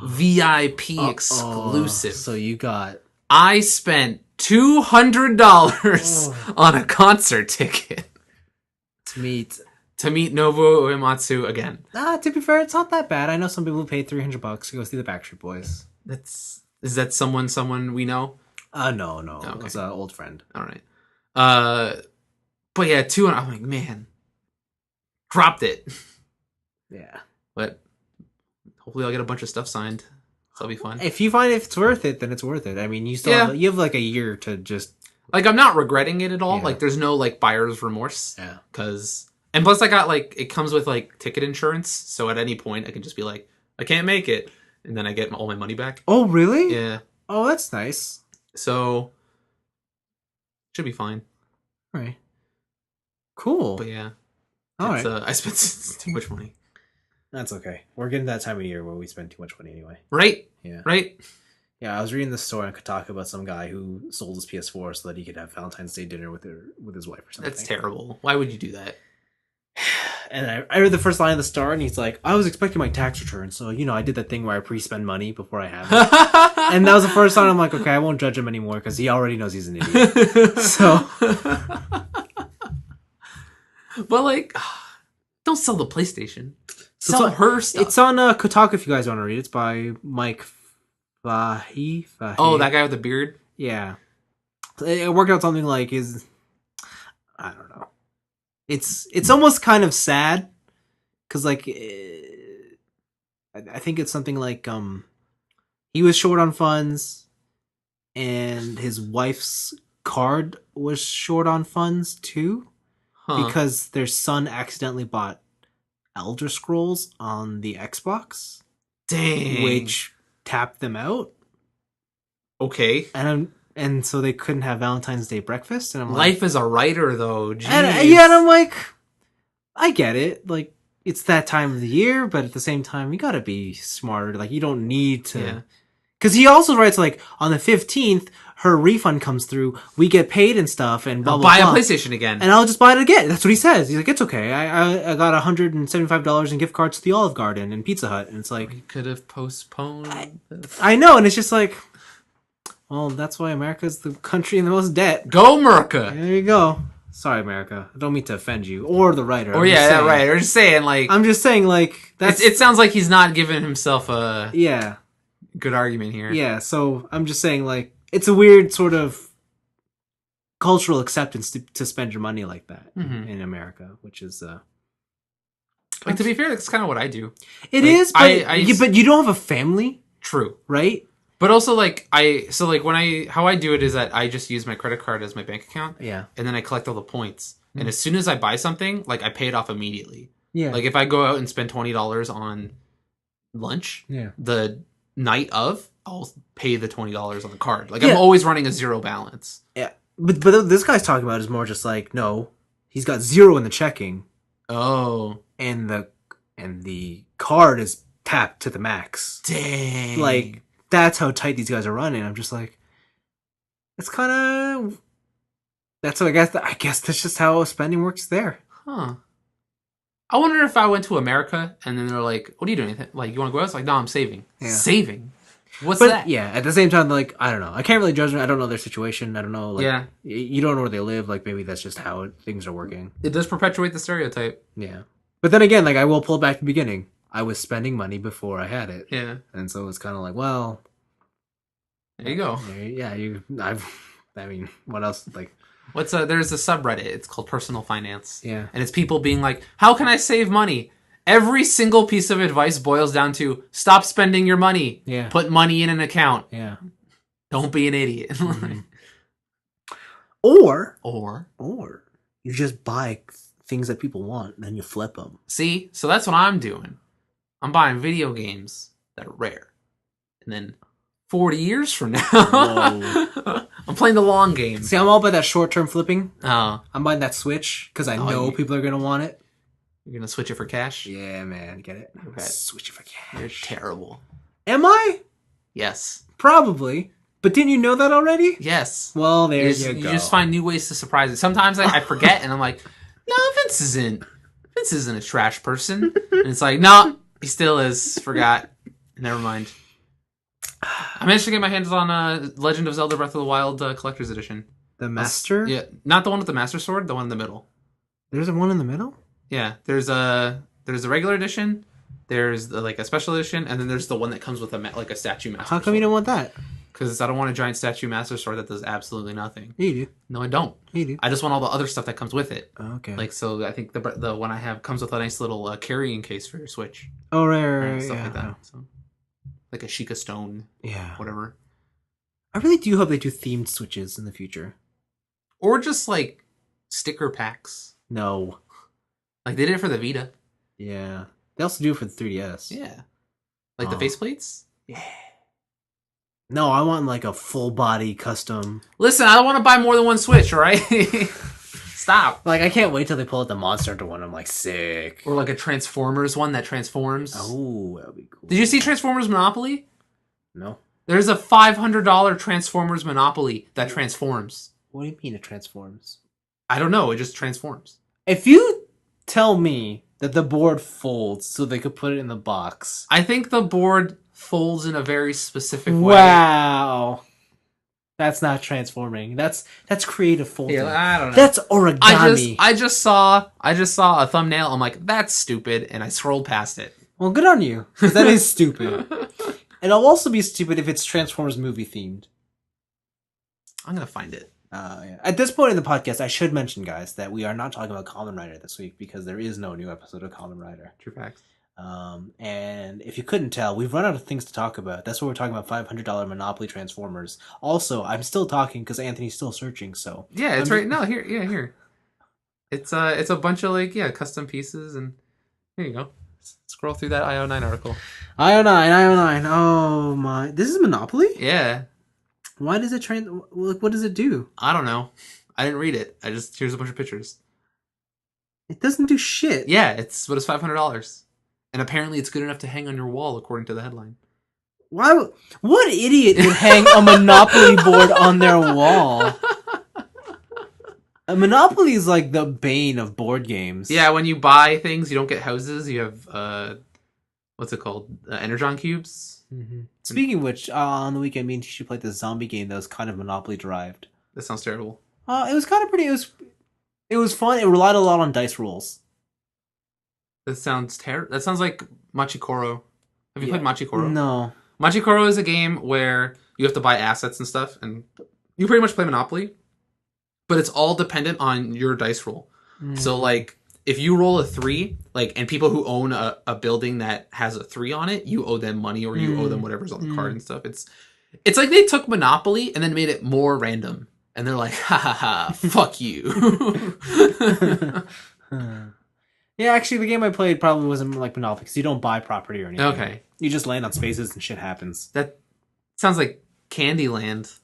VIP exclusive. So you got... I spent $200 on a concert ticket. To meet Nobuo Uematsu again. To be fair, it's not that bad. I know some people who paid $300 to go see the Backstreet Boys. Is that someone we know? No. Okay. It was an old friend. All right. But yeah, I'm like, man, dropped it. Yeah. But hopefully I'll get a bunch of stuff signed. That'll be fun. If you find it's worth it, then it's worth it. I mean, you have like a year to just... Like, I'm not regretting it at all. Yeah. Like, there's no, like, buyer's remorse. Yeah. And plus I got, like, it comes with, like, ticket insurance. So at any point I can just be like, I can't make it. And then I get all my money back. Oh, really? Yeah. Oh, that's nice. So, should be fine. All right. Cool. But yeah. All right. I spent too much money. That's okay. We're getting that time of year where we spend too much money anyway. Right? Yeah. Right? Yeah, I was reading this story on Kotaku about some guy who sold his PS4 so that he could have Valentine's Day dinner with his wife or something. That's terrible. Why would you do that? And I read the first line of the story, and he's like, I was expecting my tax return, so, I did that thing where I pre-spend money before I have it. And that was the first time I'm like, okay, I won't judge him anymore, because he already knows he's an idiot. So. But, like, don't sell the PlayStation. Sell her stuff. It's on Kotaku if you guys want to read it. It's by Mike Fahey. Oh, that guy with the beard? Yeah. It worked out something like I don't know. It's almost kind of sad because like I think it's something like he was short on funds and his wife's card was short on funds too because their son accidentally bought Elder Scrolls on the Xbox. Dang. Which tapped them out. Okay. And so they couldn't have Valentine's Day breakfast. And I'm Life as a writer, though. Jeez. And I'm like, I get it. Like, it's that time of the year, but at the same time, you gotta be smarter. Like, you don't need to. Yeah. Because he also writes, like, on the 15th, her refund comes through, we get paid and stuff, and blah, blah, buy blah. a PlayStation again. And I'll just buy it again. That's what he says. He's like, it's okay. I got $175 in gift cards to the Olive Garden and Pizza Hut. And it's like... We could have postponed this. I know, and it's just like... Well, that's why America's the country in the most debt. Go, America! There you go. Sorry, America. I don't mean to offend you. Or the writer. Or right. Or just saying, like... I'm just saying, like... That's... It sounds like he's not giving himself a... Yeah. Good argument here. Yeah, so I'm just saying, like... It's a weird sort of... cultural acceptance to spend your money like that in America, which is... Like, to be fair, that's kind of what I do. It is, but you don't have a family. True. Right? But also, like, how I do it is that I just use my credit card as my bank account. Yeah. And then I collect all the points. And as soon as I buy something, like, I pay it off immediately. Yeah. Like, if I go out and spend $20 on lunch, the night of, I'll pay the $20 on the card. Like, I'm always running a zero balance. Yeah. But this guy's talking about is more just like, no, he's got zero in the checking. Oh. And the card is tapped to the max. Dang. Like, that's how tight these guys are running. I'm just like, it's kind of... That's what I guess that's just how spending works there. Huh. I wonder if I went to America and then they're like, what are you doing? Like, you want to go out? It's like, no, I'm saving. Yeah. Saving? What's that? Yeah, at the same time, like, I don't know. I can't really judge them. I don't know their situation. I don't know. Like, you don't know where they live. Like, maybe that's just how things are working. It does perpetuate the stereotype. Yeah. But then again, like, I will pull back to the beginning. I was spending money before I had it. Yeah. And so it's kind of like, well... There you go. Yeah, I mean, what else? Like... There's a subreddit. It's called Personal Finance. Yeah. And it's people being like, how can I save money? Every single piece of advice boils down to stop spending your money. Yeah. Put money in an account. Yeah. Don't be an idiot. Mm-hmm. Or you just buy things that people want and then you flip them. See? So that's what I'm doing. I'm buying video games that are rare. And then 40 years from now, I'm playing the long game. See, I'm all about that short-term flipping. Oh. I'm buying that Switch because I know people are going to want it. You're going to switch it for cash? Yeah, man. Get it? Okay. Switch it for cash. You're terrible. Am I? Yes. Probably. But didn't you know that already? Yes. Well, there you go. You just find new ways to surprise it. Sometimes I forget, and I'm like, no, Vince isn't a trash person. And it's like, no, he still is. Forgot. Never mind. I managed to get my hands on Legend of Zelda Breath of the Wild Collector's Edition. The Master? Yeah, not the one with the Master Sword, the one in the middle. There's one in the middle? Yeah, there's a regular edition, there's a special edition, and then there's the one that comes with a statue Master Sword. How come you don't want that? Because I don't want a giant statue Master Sword that does absolutely nothing. You do. No, I don't. You do. I just want all the other stuff that comes with it. Oh, okay. So I think the one I have comes with a nice little carrying case for your Switch. Oh, right, Stuff yeah. like that. So, like a Sheikah Stone. Yeah. Whatever. I really do hope they do themed Switches in the future. Or just, sticker packs. No. Like, they did it for the Vita. Yeah. They also do it for the 3DS. Yeah. Like the faceplates? Yeah. No, I want, a full-body custom. Listen, I don't want to buy more than one Switch, alright? Stop. I can't wait till they pull out the Monster Hunter one. I'm, sick. Or, a Transformers one that transforms. Oh, that would be cool. Did you see Transformers Monopoly? No. There's a $500 Transformers Monopoly that transforms. What do you mean it transforms? I don't know. It just transforms. If you tell me that the board folds so they could put it in the box. I think the board folds in a very specific way. Wow. That's not transforming. That's creative folding. Yeah, I don't know. That's origami. I just saw a thumbnail. I'm like, that's stupid, and I scrolled past it. Well, good on you, because that is stupid. It'll also be stupid if it's Transformers movie themed. I'm gonna find it. Yeah. At this point in the podcast, I should mention, guys, that we are not talking about Kamen Rider this week because there is no new episode of Kamen Rider. True facts. And if you couldn't tell, we've run out of things to talk about. That's what we're talking about, $500 Monopoly Transformers. Also, I'm still talking because Anthony's still searching, so... Yeah, it's right... No, here. It's a bunch of, custom pieces, and here you go. Scroll through that IO9 article. IO9. Oh, my... This is Monopoly? Yeah. Why does it what does it do? I don't know. I didn't read it. Here's a bunch of pictures. It doesn't do shit. Yeah, but it's $500. And apparently it's good enough to hang on your wall, according to the headline. What idiot would hang a Monopoly board on their wall? A Monopoly is like the bane of board games. Yeah, when you buy things, you don't get houses. You have, what's it called? Energon cubes. Mm-hmm. Speaking of which, on the weekend, me and Tisha played this zombie game that was kind of Monopoly derived. That sounds terrible. It was kind of pretty. It was fun. It relied a lot on dice rolls. That sounds terrible. That sounds like Machikoro. Have you played Machikoro? No. Machikoro is a game where you have to buy assets and stuff, and you pretty much play Monopoly, but it's all dependent on your dice roll. Mm. So, if you roll a 3, and people who own a building that has a 3 on it, you owe them money or you owe them whatever's on the card and stuff. It's like they took Monopoly and then made it more random. And they're like, ha ha ha, fuck you. Yeah, actually, the game I played probably wasn't like Monopoly because you don't buy property or anything. Okay. You just land on spaces and shit happens. That sounds like Candyland.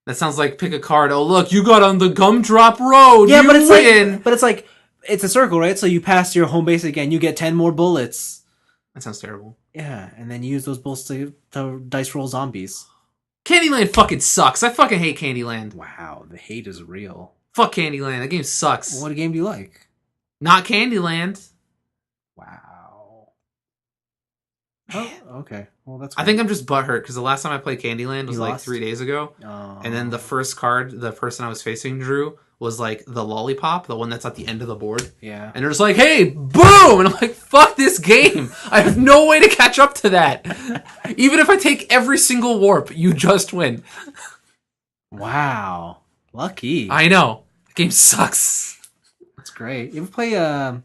That sounds like pick a card. Oh, look, you got on the Gumdrop Road. Yeah, but it's like, it's a circle, right? So you pass your home base again, you get 10 more bullets. That sounds terrible. Yeah, and then you use those bullets to dice roll zombies. Candyland fucking sucks. I fucking hate Candyland. Wow, the hate is real. Fuck Candyland. That game sucks. What game do you like? Not Candyland. Wow. Oh, okay. Well, that's I think I'm just butthurt because the last time I played Candyland was 3 days ago. Oh. And then the first card the person I was facing drew was the lollipop, the one that's at the end of the board. Yeah. And they're just like, hey, boom! And I'm like, fuck this game. I have no way to catch up to that. Even if I take every single warp, you just win. Wow. Lucky. I know. The game sucks. That's great. You ever play I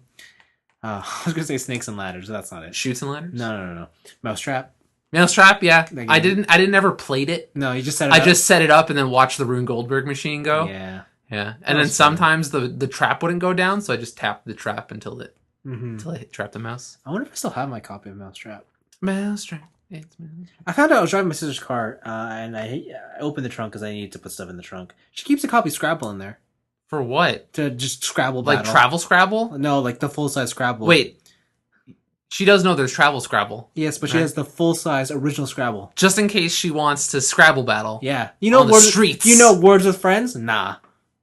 was gonna say Snakes and Ladders. That's not it. Shoots and Ladders? No. Mousetrap. Mousetrap, yeah. I didn't ever played it. No, you just set it up. I just set it up and then watched the Rune Goldberg machine go. Yeah. Yeah. And then sometimes the trap wouldn't go down, so I just tapped the trap until it trapped the mouse. I wonder if I still have my copy of Mousetrap. Mousetrap. It's Mousetrap. I found out I was driving my sister's car, and I opened the trunk because I needed to put stuff in the trunk. She keeps a copy of Scrabble in there. For what? To just Scrabble like battle. Travel Scrabble? No, like the full-size Scrabble. Wait. She does know there's Travel Scrabble. Yes, but she has the full-size original Scrabble. Just in case she wants to Scrabble battle. Yeah. You know on the streets. You know Words with Friends? Nah.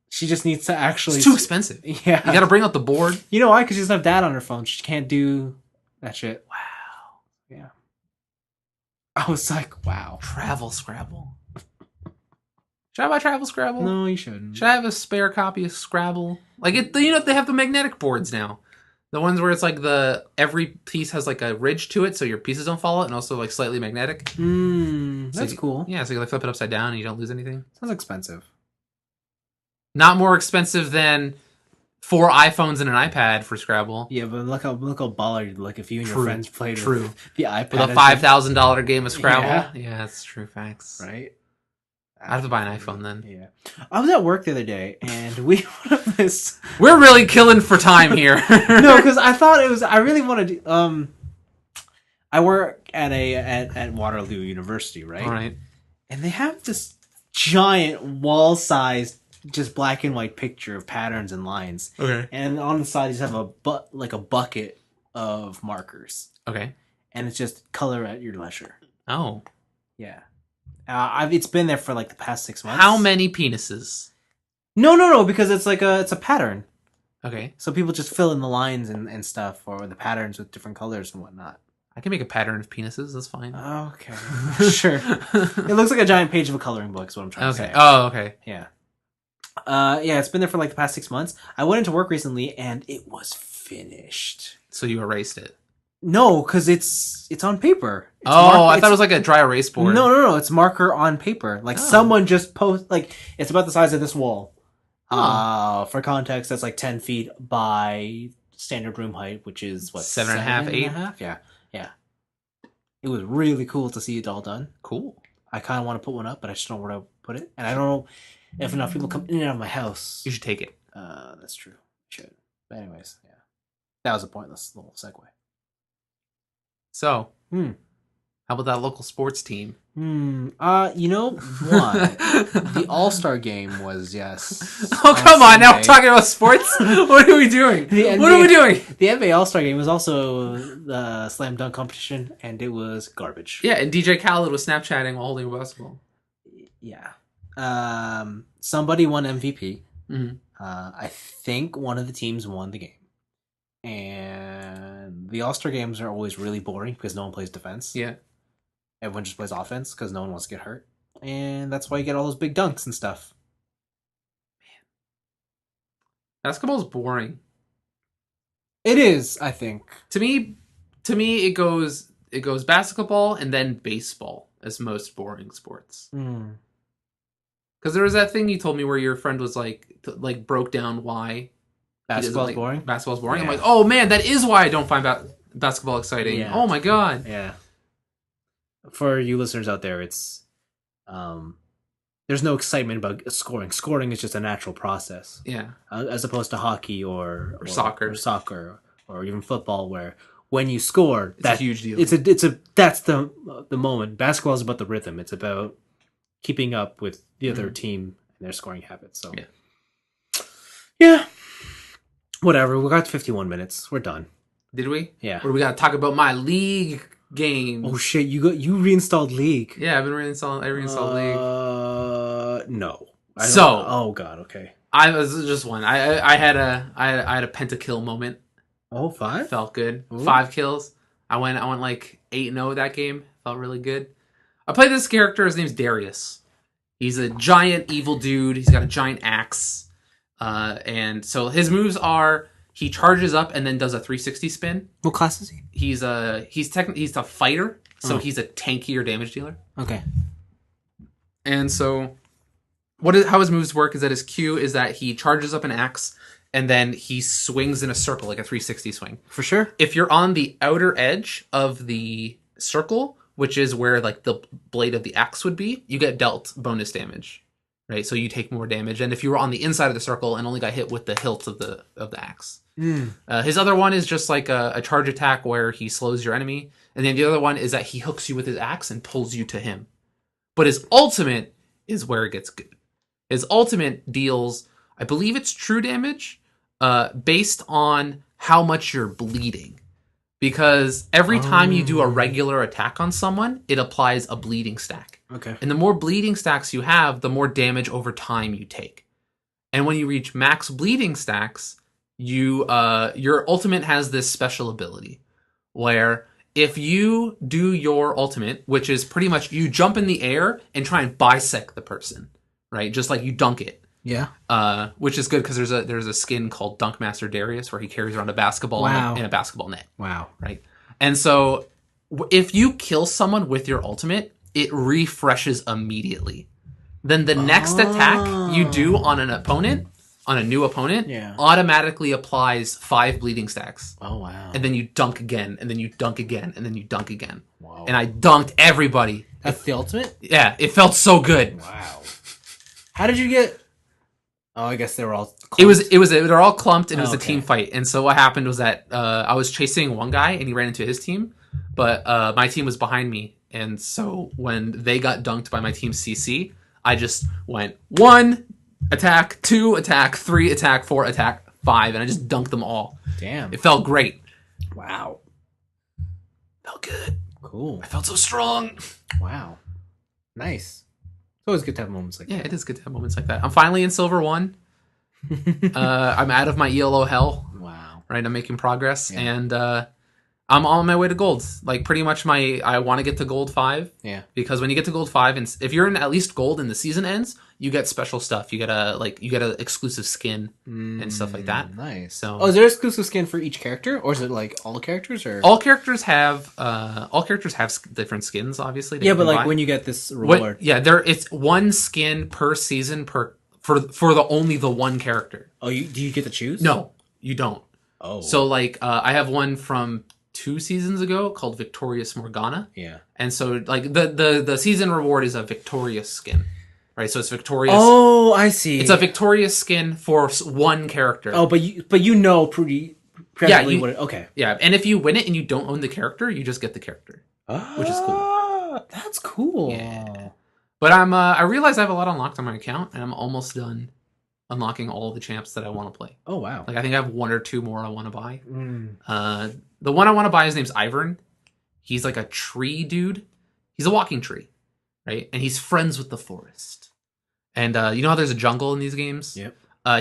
She just needs to actually... It's too expensive. Yeah. You gotta bring out the board. You know why? Because she doesn't have data on her phone. She can't do that shit. Wow. Yeah. I was like, wow. Travel Scrabble. Should I buy Travel Scrabble? No, you shouldn't. Should I have a spare copy of Scrabble? Like, they have the magnetic boards now. The ones where it's like every piece has like a ridge to it so your pieces don't fall out and also like slightly magnetic. That's cool. Yeah, so you like flip it upside down and you don't lose anything. Sounds expensive. Not more expensive than 4 iPhones and an iPad for Scrabble. Yeah, but look how baller you'd look if you and your friends played with the iPad. With a $5,000 game of Scrabble. Yeah, that's true facts. Right? I have to buy an iPhone then. Yeah. I was at work the other day and we put up this. We're really killing for time here. No, because I thought I really wanted to. I work at Waterloo University, right? All right. And they have this giant wall-sized, just black and white picture of patterns and lines. Okay. And on the side, you just have a bucket of markers. Okay. And it's just color at your leisure. Oh. Yeah. It's been there for like the past 6 months. How many penises? No, because it's like it's a pattern. Okay. So people just fill in the lines and stuff, or the patterns with different colors and whatnot. I can make a pattern of penises. That's fine. Okay. Sure. It looks like a giant page of a coloring book is what I'm trying to say. Oh, okay. Yeah. Yeah, it's been there for like the past 6 months. I went into work recently and it was finished. So you erased it? No, because it's on paper. I thought it was like a dry erase board. No. It's marker on paper. Like someone just it's about the size of this wall. For context, that's like 10 feet by standard room height, which is what? 7.5, 8? Yeah. It was really cool to see it all done. Cool. I kind of want to put one up, but I just don't know where to put it. And I don't know if enough people come in and out of my house. You should take it. That's true. Should. But anyways, yeah. That was a pointless little segue. So, how about that local sports team? You know what? The All-Star game was, yes. Oh, come on. Now we're talking about sports? What are we doing? What are we doing? The NBA All-Star game was also the slam dunk competition, and it was garbage. Yeah, and DJ Khaled was Snapchatting while holding a basketball. Yeah. Somebody won MVP. Mm-hmm. I think one of the teams won the game. And the All-Star games are always really boring because no one plays defense. Yeah. Everyone just plays offense because no one wants to get hurt. And that's why you get all those big dunks and stuff. Man. Basketball's boring. It is, I think. To me it goes basketball and then baseball as most boring sports. Because there was that thing you told me where your friend was like broke down why Basketball's boring? Basketball's boring. Yeah. I'm like, oh man, that is why I don't find basketball exciting. Yeah. Oh my god. Yeah. For you listeners out there, it's there's no excitement about scoring. Scoring is just a natural process. Yeah. As opposed to hockey or soccer or even football, where when you score, it's a huge deal. That's the moment. Basketball is about the rhythm. It's about keeping up with the other team and their scoring habits. So yeah. Whatever. We got 51 minutes. We're done. Did we? Yeah. Or we got to talk about my League games. Oh shit! You reinstalled League. Yeah, I've been reinstalled. I reinstalled League. No. Oh god. Okay. I was just one. I had a pentakill moment. Oh, 5? Felt good. Ooh. 5 kills. I went like 8-0 that game. Felt really good. I played this character. His name's Darius. He's a giant evil dude. He's got a giant axe. And so his moves are he charges up and then does a 360 spin. What class is he? He's a fighter, so he's a tankier damage dealer. Okay. And so how his moves work is that his Q is that he charges up an axe and then he swings in a circle like a 360 swing. For sure. If you're on the outer edge of the circle, which is where like the blade of the axe would be, you get dealt bonus damage, right? So you take more damage. And if you were on the inside of the circle and only got hit with the hilt of the axe, his other one is just like a charge attack where he slows your enemy, and then the other one is that he hooks you with his axe and pulls you to him. But his ultimate is where it gets good. His ultimate deals, I believe it's true damage, based on how much you're bleeding. Because every time you do a regular attack on someone, it applies a bleeding stack. Okay. And the more bleeding stacks you have, the more damage over time you take. And when you reach max bleeding stacks, your ultimate has this special ability where if you do your ultimate, which is pretty much you jump in the air and try and bisect the person, right? Just like you dunk it. Yeah. Which is good because there's a skin called Dunkmaster Darius where he carries around a basketball in a basketball net. Wow. Right. And so if you kill someone with your ultimate, it refreshes immediately. Then the next attack you do on a new opponent, automatically applies 5 bleeding stacks. Oh, wow. And then you dunk again, and then you dunk again, and then you dunk again. Wow. And I dunked everybody. That's the ultimate? Yeah, it felt so good. Wow. How did you get... Oh, I guess they were all clumped. They're all clumped, and it was a team fight. And so what happened was that I was chasing one guy, and he ran into his team, but my team was behind me. And so when they got dunked by my team's CC, I just went 1 attack, 2 attack, 3 attack, 4 attack, 5, and I just dunked them all. Damn. It felt great. Wow. Felt good. Cool. I felt so strong. Wow. Nice. It's always good to have moments like that. Yeah, it is good to have moments like that. I'm finally in Silver 1. I'm out of my ELO hell. Wow. Right, I'm making progress, and I'm on my way to gold. Like, pretty much I want to get to gold 5. Yeah. Because when you get to gold 5, and if you're in at least gold and the season ends, you get special stuff. You get a exclusive skin and stuff like that. Nice. So, is there exclusive skin for each character, or is it like all characters, or all characters have different skins, obviously. Yeah, but like when you get this reward, it's 1 skin per season for only the one character. Oh, do you get to choose? No, you don't. Oh, so like I have one from 2 seasons ago called Victorious Morgana. Yeah, and so like the season reward is a Victorious skin. Right, so it's Victorious. Oh, I see. It's a Victorious skin for 1 character. Oh, but you know pretty what it, okay. Yeah, and if you win it and you don't own the character, you just get the character, which is cool. That's cool. Yeah. But I realize I have a lot unlocked on my account, and I'm almost done unlocking all the champs that I want to play. Oh, wow. Like, I think I have 1 or 2 more I want to buy. The one I want to buy, his name's Ivern. He's like a tree dude. He's a walking tree, right? And he's friends with the forest. And you know how there's a jungle in these games? Yep.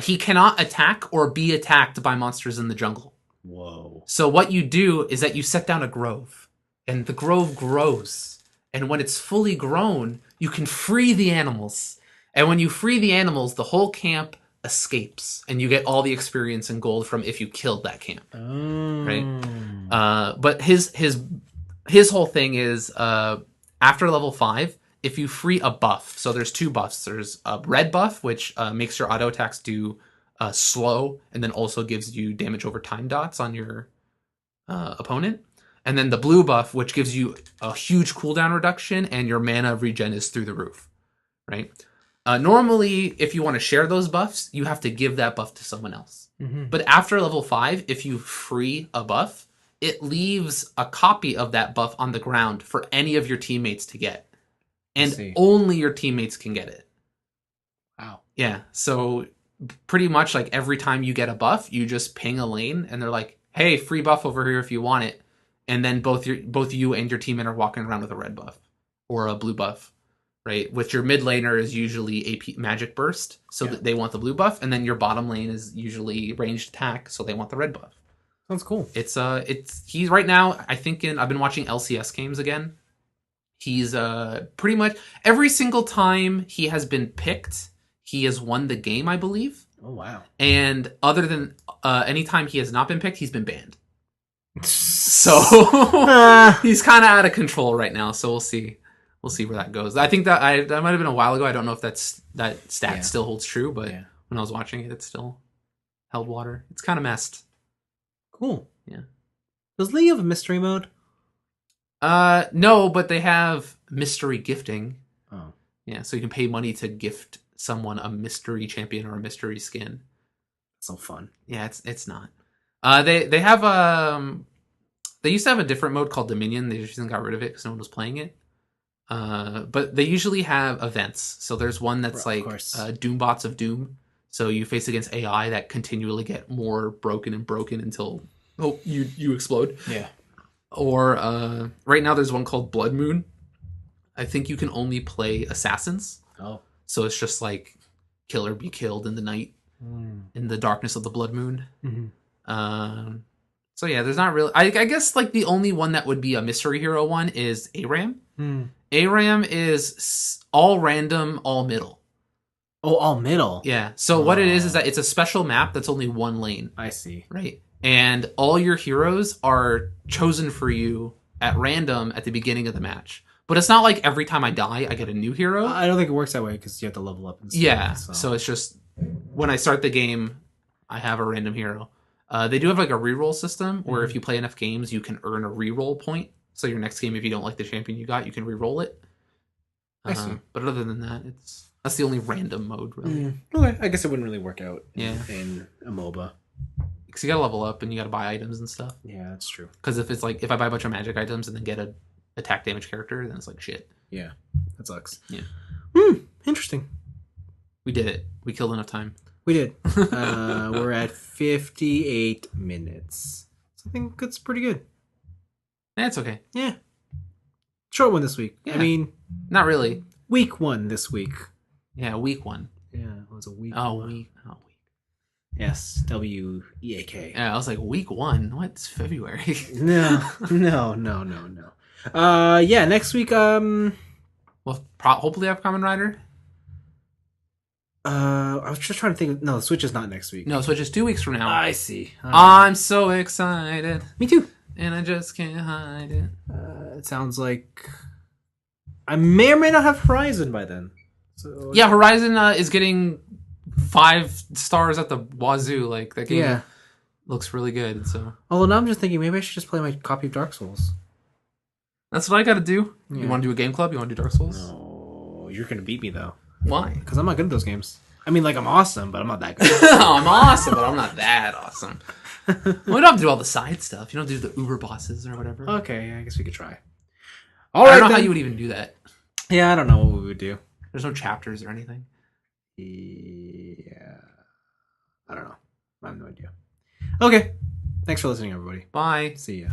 He cannot attack or be attacked by monsters in the jungle. Whoa. So what you do is that you set down a grove, and the grove grows. And when it's fully grown, you can free the animals. And when you free the animals, the whole camp escapes, and you get all the experience and gold from if you killed that camp. Right? But his whole thing is after level 5, if you free a buff, so there's 2 buffs. There's a red buff, which makes your auto attacks do slow, and then also gives you damage over time dots on your opponent. And then the blue buff, which gives you a huge cooldown reduction, and your mana regen is through the roof. Right? Normally, if you want to share those buffs, you have to give that buff to someone else. Mm-hmm. But after level 5, if you free a buff, it leaves a copy of that buff on the ground for any of your teammates to get. And only your teammates can get it. Wow. Yeah. So pretty much like every time you get a buff, you just ping a lane, and they're like, "Hey, free buff over here if you want it." And then both you and your teammate are walking around with a red buff or a blue buff, right? With your mid laner is usually AP Magic Burst, so that they want the blue buff, and then your bottom lane is usually ranged attack, so they want the red buff. Sounds cool. He's right now. I've been watching LCS games again. He's pretty much every single time he has been picked, he has won the game, I believe. Oh, wow. And other than any time he has not been picked, he's been banned. So he's kind of out of control right now, so we'll see. we'll see where that goes. I think that that might have been a while ago. I don't know if that stat still holds true, but when I was watching it, it still held water. It's kind of messed. Cool. Yeah. Does League have a mystery mode? No, but they have mystery gifting. Oh. Yeah, so you can pay money to gift someone a mystery champion or a mystery skin. So fun. Yeah, it's not. They have they used to have a different mode called Dominion. They just got rid of it because no one was playing it. But they usually have events. So there's one that's like Doombots of Doom. So you face against AI that continually get more broken and broken until you explode. Yeah. Or right now there's one called Blood Moon. I think you can only play assassins. Oh. So it's just like kill or be killed in the night, in the darkness of the blood moon. Mm-hmm. So yeah, there's not really. I guess like the only one that would be a mystery hero one is ARAM. ARAM is all random, all middle. Oh, all middle. Yeah. So what it is that it's a special map that's only one lane. I see. Right. And all your heroes are chosen for you at random at the beginning of the match. But it's not like every time I die, I get a new hero. I don't think it works that way because you have to level up and stuff. Yeah. So it's just when I start the game, I have a random hero. They do have like a reroll system where if you play enough games, you can earn a reroll point. So your next game, if you don't like the champion you got, you can reroll it. I see. But other than that, that's the only random mode, really. Okay, I guess it wouldn't really work out in a MOBA. Because you gotta level up and you gotta buy items and stuff. Yeah, that's true. Because if I buy a bunch of magic items and then get a attack damage character, then it's like shit. Yeah, that sucks. Yeah. Interesting. We did it. We killed enough time. We did. We're at 58 minutes. So I think that's pretty good. It's okay. Yeah. Short one this week. Yeah. I mean, not really. Week 1 this week. Yeah, week 1. Yeah, it was a week. Week. Yes, WEAK. Yeah, I was like, week 1? What? It's February. No. Yeah, next week, Well, hopefully have Kamen Rider. I was just trying to think. No, the Switch is not next week. No, Switch is 2 weeks from now. I see. I'm so excited. Me too. And I just can't hide it. It sounds like I may or may not have Horizon by then. So yeah, Horizon is getting 5 stars at the wazoo. Like that game looks really good. So, although now I'm just thinking maybe I should just play my copy of Dark Souls. That's what I got to do. Yeah. You want to do a game club? You want to do Dark Souls? No, you're gonna beat me though. Why? Because I'm not good at those games. I mean, like I'm awesome, but I'm not that good. I'm awesome, but I'm not that awesome. We don't have to do all the side stuff. You don't do the Uber bosses or whatever. Okay, I guess we could try. All right, I don't know how you would even do that. Yeah, I don't know what we would do. There's no chapters or anything. Yeah, I don't know. I have no idea. Okay, thanks for listening, everybody. Bye. See ya.